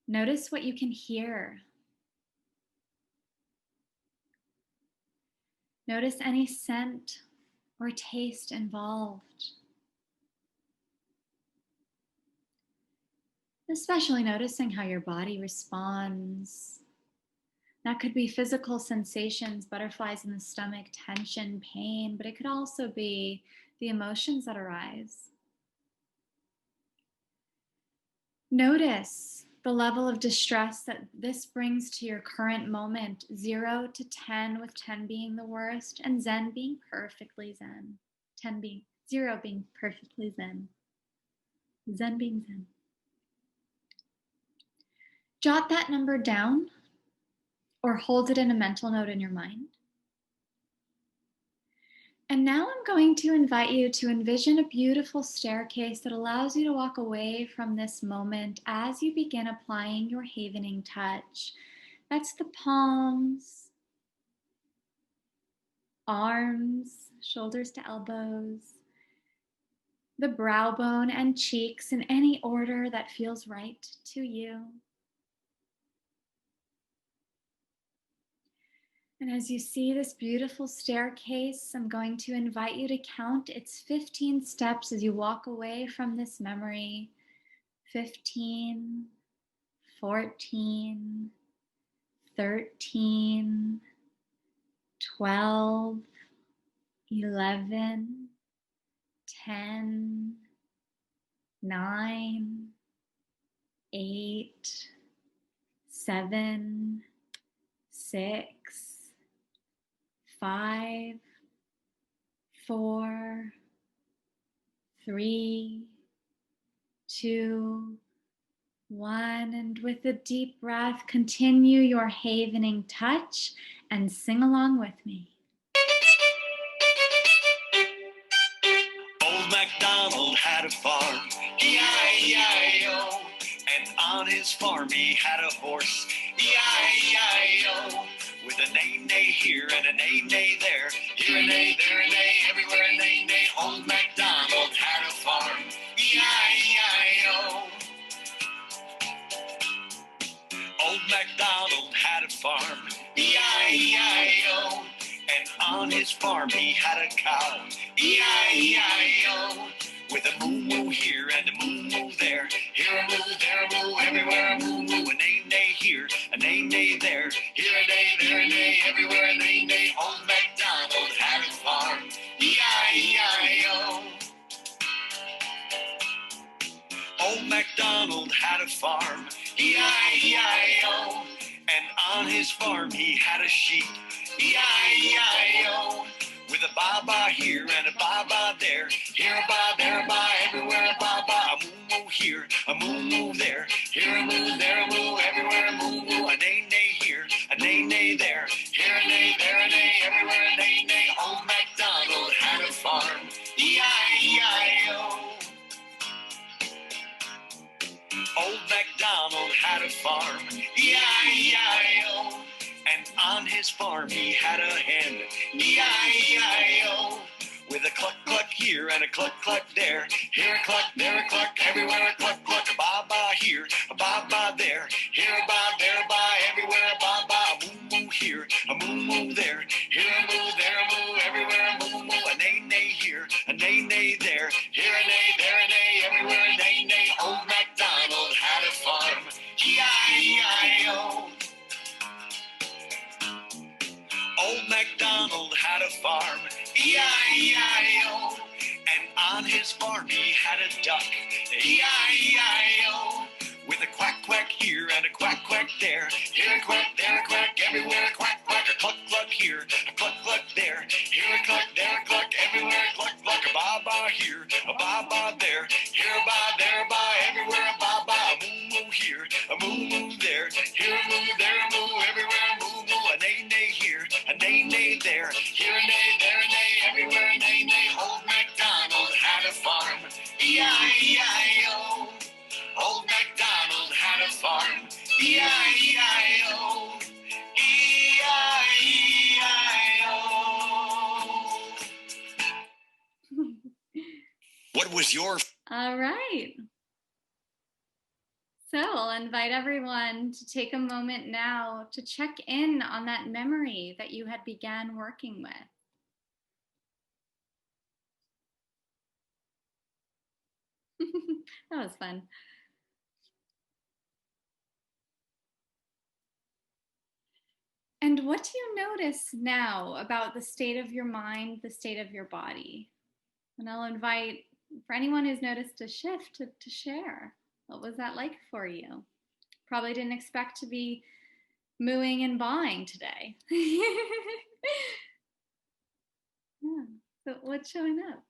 Notice what you can hear. Notice any scent or taste involved. Especially noticing how your body responds. That could be physical sensations, butterflies in the stomach, tension, pain, but it could also be the emotions that arise. Notice the level of distress that this brings to your current moment, 0 to 10, with 10 being the worst and Zen being perfectly Zen. 0 being perfectly Zen. Zen being Zen. Jot that number down or hold it in a mental note in your mind. And now I'm going to invite you to envision a beautiful staircase that allows you to walk away from this moment as you begin applying your havening touch. That's the palms, arms, shoulders to elbows, the brow bone and cheeks in any order that feels right to you. And as you see this beautiful staircase, I'm going to invite you to count its 15 steps as you walk away from this memory. 15, 14, 13, 12, 11, 10, 9, 8, 7, 6, 5, 4, 3, 2, 1. And with a deep breath, continue your havening touch and sing along with me. Old MacDonald had a farm, E-I-E-I-O. And on his farm he had a horse, E-I-E-I-O. With a neigh-neigh here and a neigh-neigh there, here a neigh, there a neigh, everywhere a neigh-neigh. Old MacDonald had a farm, E-I-E-I-O. Old MacDonald had a farm, E-I-E-I-O. And on his farm he had a cow, E-I-E-I-O. With a moo-moo here and a moo-moo there, here a moo, there a moo, everywhere a moo-moo. A neigh-neigh here, a neigh-neigh there, here a neigh, there a neigh, everywhere a neigh-neigh. Old MacDonald had a farm, E-I-E-I-O. Old MacDonald had a farm, E-I-E-I-O. And on his farm he had a sheep, E-I-E-I-O. With a ba-ba here and a ba-ba there, here a ba, there a ba, everywhere a ba-ba. A moo-moo here, a moo-moo there, here a moo, there a moo, everywhere a moo-moo. A neigh-neigh here, a neigh-neigh there, here a neigh, there a neigh, everywhere a neigh-neigh. Old MacDonald had a farm, E-I-E-I-O. Old MacDonald had a farm, E-I-E-I-O. And on his farm he had a hen, E-I-E-I-O. With a cluck-cluck here and a cluck-cluck there, here a cluck, there a cluck, everywhere a cluck-cluck. A ba-ba here, a ba-ba there, here a ba, there a ba, everywhere a ba-ba. A moo-moo here, a moo-moo there, here a moo, there a moo, everywhere a moo-moo. A neigh-neigh here, a neigh-neigh there, here a neigh, there a neigh, everywhere a neigh-neigh. Old MacDonald had a farm, E-I-E-I-O. Old MacDonald had a farm, E-I-E-I-O. And on his farm he had a duck, E-I-E-I-O. With a quack-quack here and a quack-quack there, here a quack, there a quack, everywhere a quack-quack. A cluck-cluck here, a cluck-cluck there, here a cluck, there a cluck, everywhere a cluck-cluck. A ba-ba here, a ba-ba there, here a ba, there a ba, everywhere a ba-ba. A moo-moo here, a moo-moo there, here a moo, there a moo, everywhere a moo-moo. A neigh-neigh here, a neigh-neigh there, here a neigh, there a neigh, everywhere a neigh-neigh. Old MacDonald had a farm, E-I-E-I-O. Old MacDonald had a farm, E-I-E-I-O. E-I-E-I-O. What was your... All right. So I'll invite everyone to take a moment now to check in on that memory that you had began working with. That was fun. And what do you notice now about the state of your mind, the state of your body? And I'll invite, for anyone who's noticed a shift, to share. What was that like for you? Probably didn't expect to be mooing and bawing today. Yeah. So what's showing up?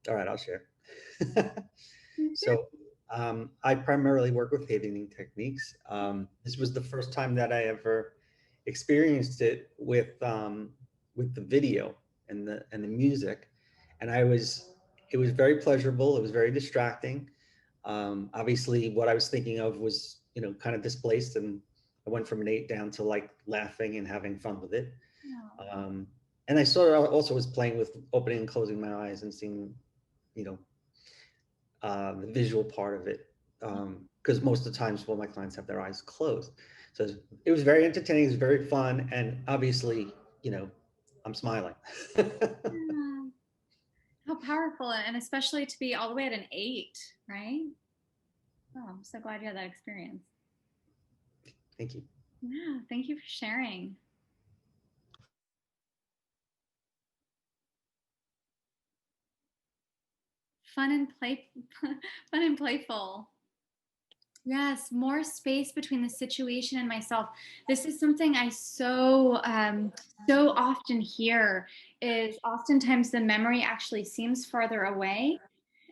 All right, I'll share. So I primarily work with havening techniques. This was the first time that I ever experienced it with the video and the music, and it was very pleasurable. It was very distracting. Obviously, what I was thinking of was kind of displaced, and I went from an 8 down to like laughing and having fun with it. And I sort of also was playing with opening and closing my eyes and seeing, the visual part of it, because most of the times, well, my clients have their eyes closed. So it was very entertaining, it was very fun, and obviously, I'm smiling. How powerful, and especially to be all the way at an 8, right? Oh, I'm so glad you had that experience. Thank you. Yeah, thank you for sharing. fun and fun and playful. Yes, more space between the situation and myself. This is something I so often hear, is oftentimes the memory actually seems farther away.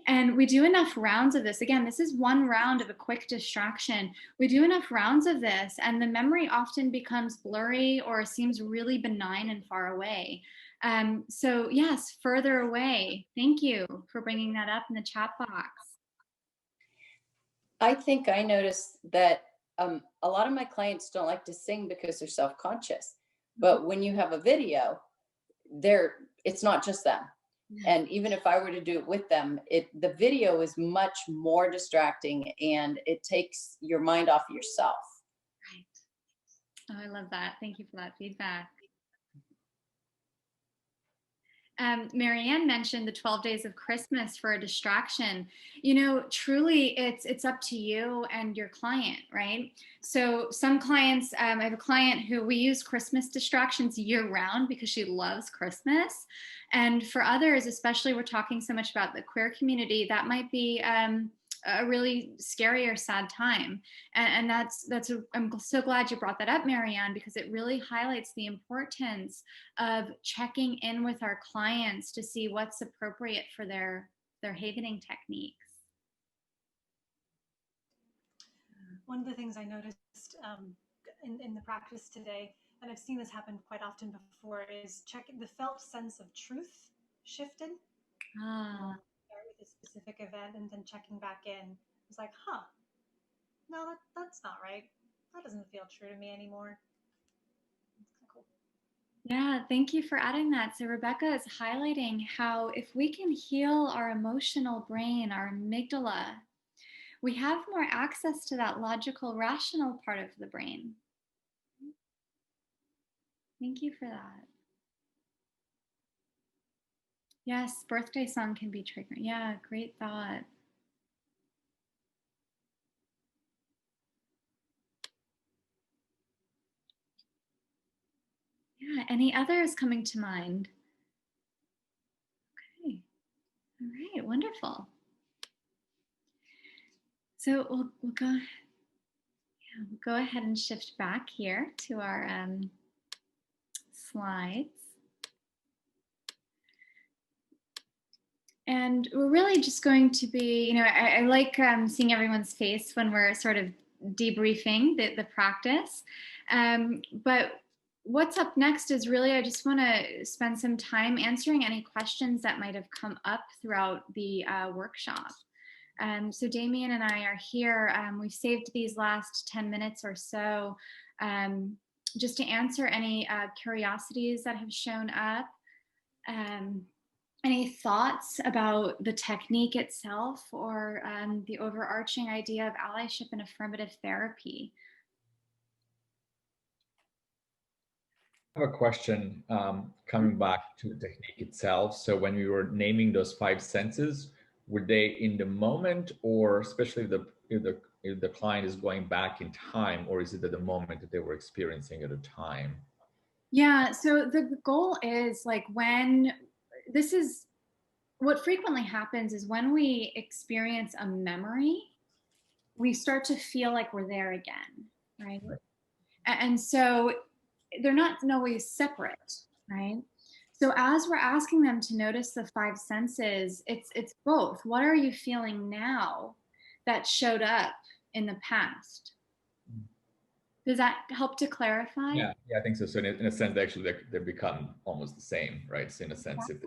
And we do enough rounds of this. Again, this is one round of a quick distraction. We do enough rounds of this, and the memory often becomes blurry or seems really benign and far away. So yes, further away. Thank you for bringing that up in the chat box. I think I noticed that a lot of my clients don't like to sing because they're self-conscious. But when you have a video, it's not just them. And even if I were to do it with them, the video is much more distracting, and it takes your mind off of yourself. Right. Oh, I love that. Thank you for that feedback. Marianne mentioned the 12 days of Christmas for a distraction. You know, truly it's up to you and your client, right? So some clients, I have a client who we use Christmas distractions year round because she loves Christmas. And for others, especially we're talking so much about the queer community, that might be a really scary or sad time. And I'm so glad you brought that up, Marianne, because it really highlights the importance of checking in with our clients to see what's appropriate for their havening techniques. One of the things I noticed in the practice today, and I've seen this happen quite often before, is checking the felt sense of truth shifted. Start with a specific event and then checking back in. It was like, no, that's not right. That doesn't feel true to me anymore. It's kind of cool. Yeah, thank you for adding that. So Rebecca is highlighting how if we can heal our emotional brain, our amygdala, we have more access to that logical, rational part of the brain. Thank you for that. Yes, birthday song can be triggering. Yeah, great thought. Yeah, any others coming to mind? Okay, all right, wonderful. So we'll go ahead and shift back here to our slides. And we're really just going to be, you know, I like seeing everyone's face when we're sort of debriefing the practice. But what's up next is really, I just want to spend some time answering any questions that might have come up throughout the workshop. So Damien and I are here. We've saved these last 10 minutes or so just to answer any curiosities that have shown up. Any thoughts about the technique itself, or the overarching idea of allyship and affirmative therapy? I have a question coming back to the technique itself. So when we were naming those 5 senses, were they in the moment, or especially if the client is going back in time, or is it at the moment that they were experiencing at a time? Yeah, so the goal is like what frequently happens is when we experience a memory, we start to feel like we're there again, right? And so they're not always separate, right? So as we're asking them to notice the 5 senses, it's both. What are you feeling now that showed up in the past? Does that help to clarify? Yeah, I think so. So in a sense, actually, they become almost the same, right? So in a sense, if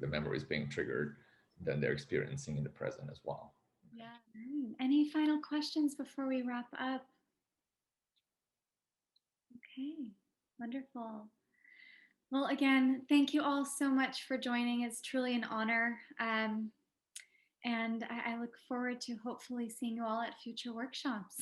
the memory is being triggered, then they're experiencing in the present as well. Yeah. Any final questions before we wrap up? Okay, wonderful. Well, again, thank you all so much for joining. It's truly an honor. And I look forward to hopefully seeing you all at future workshops.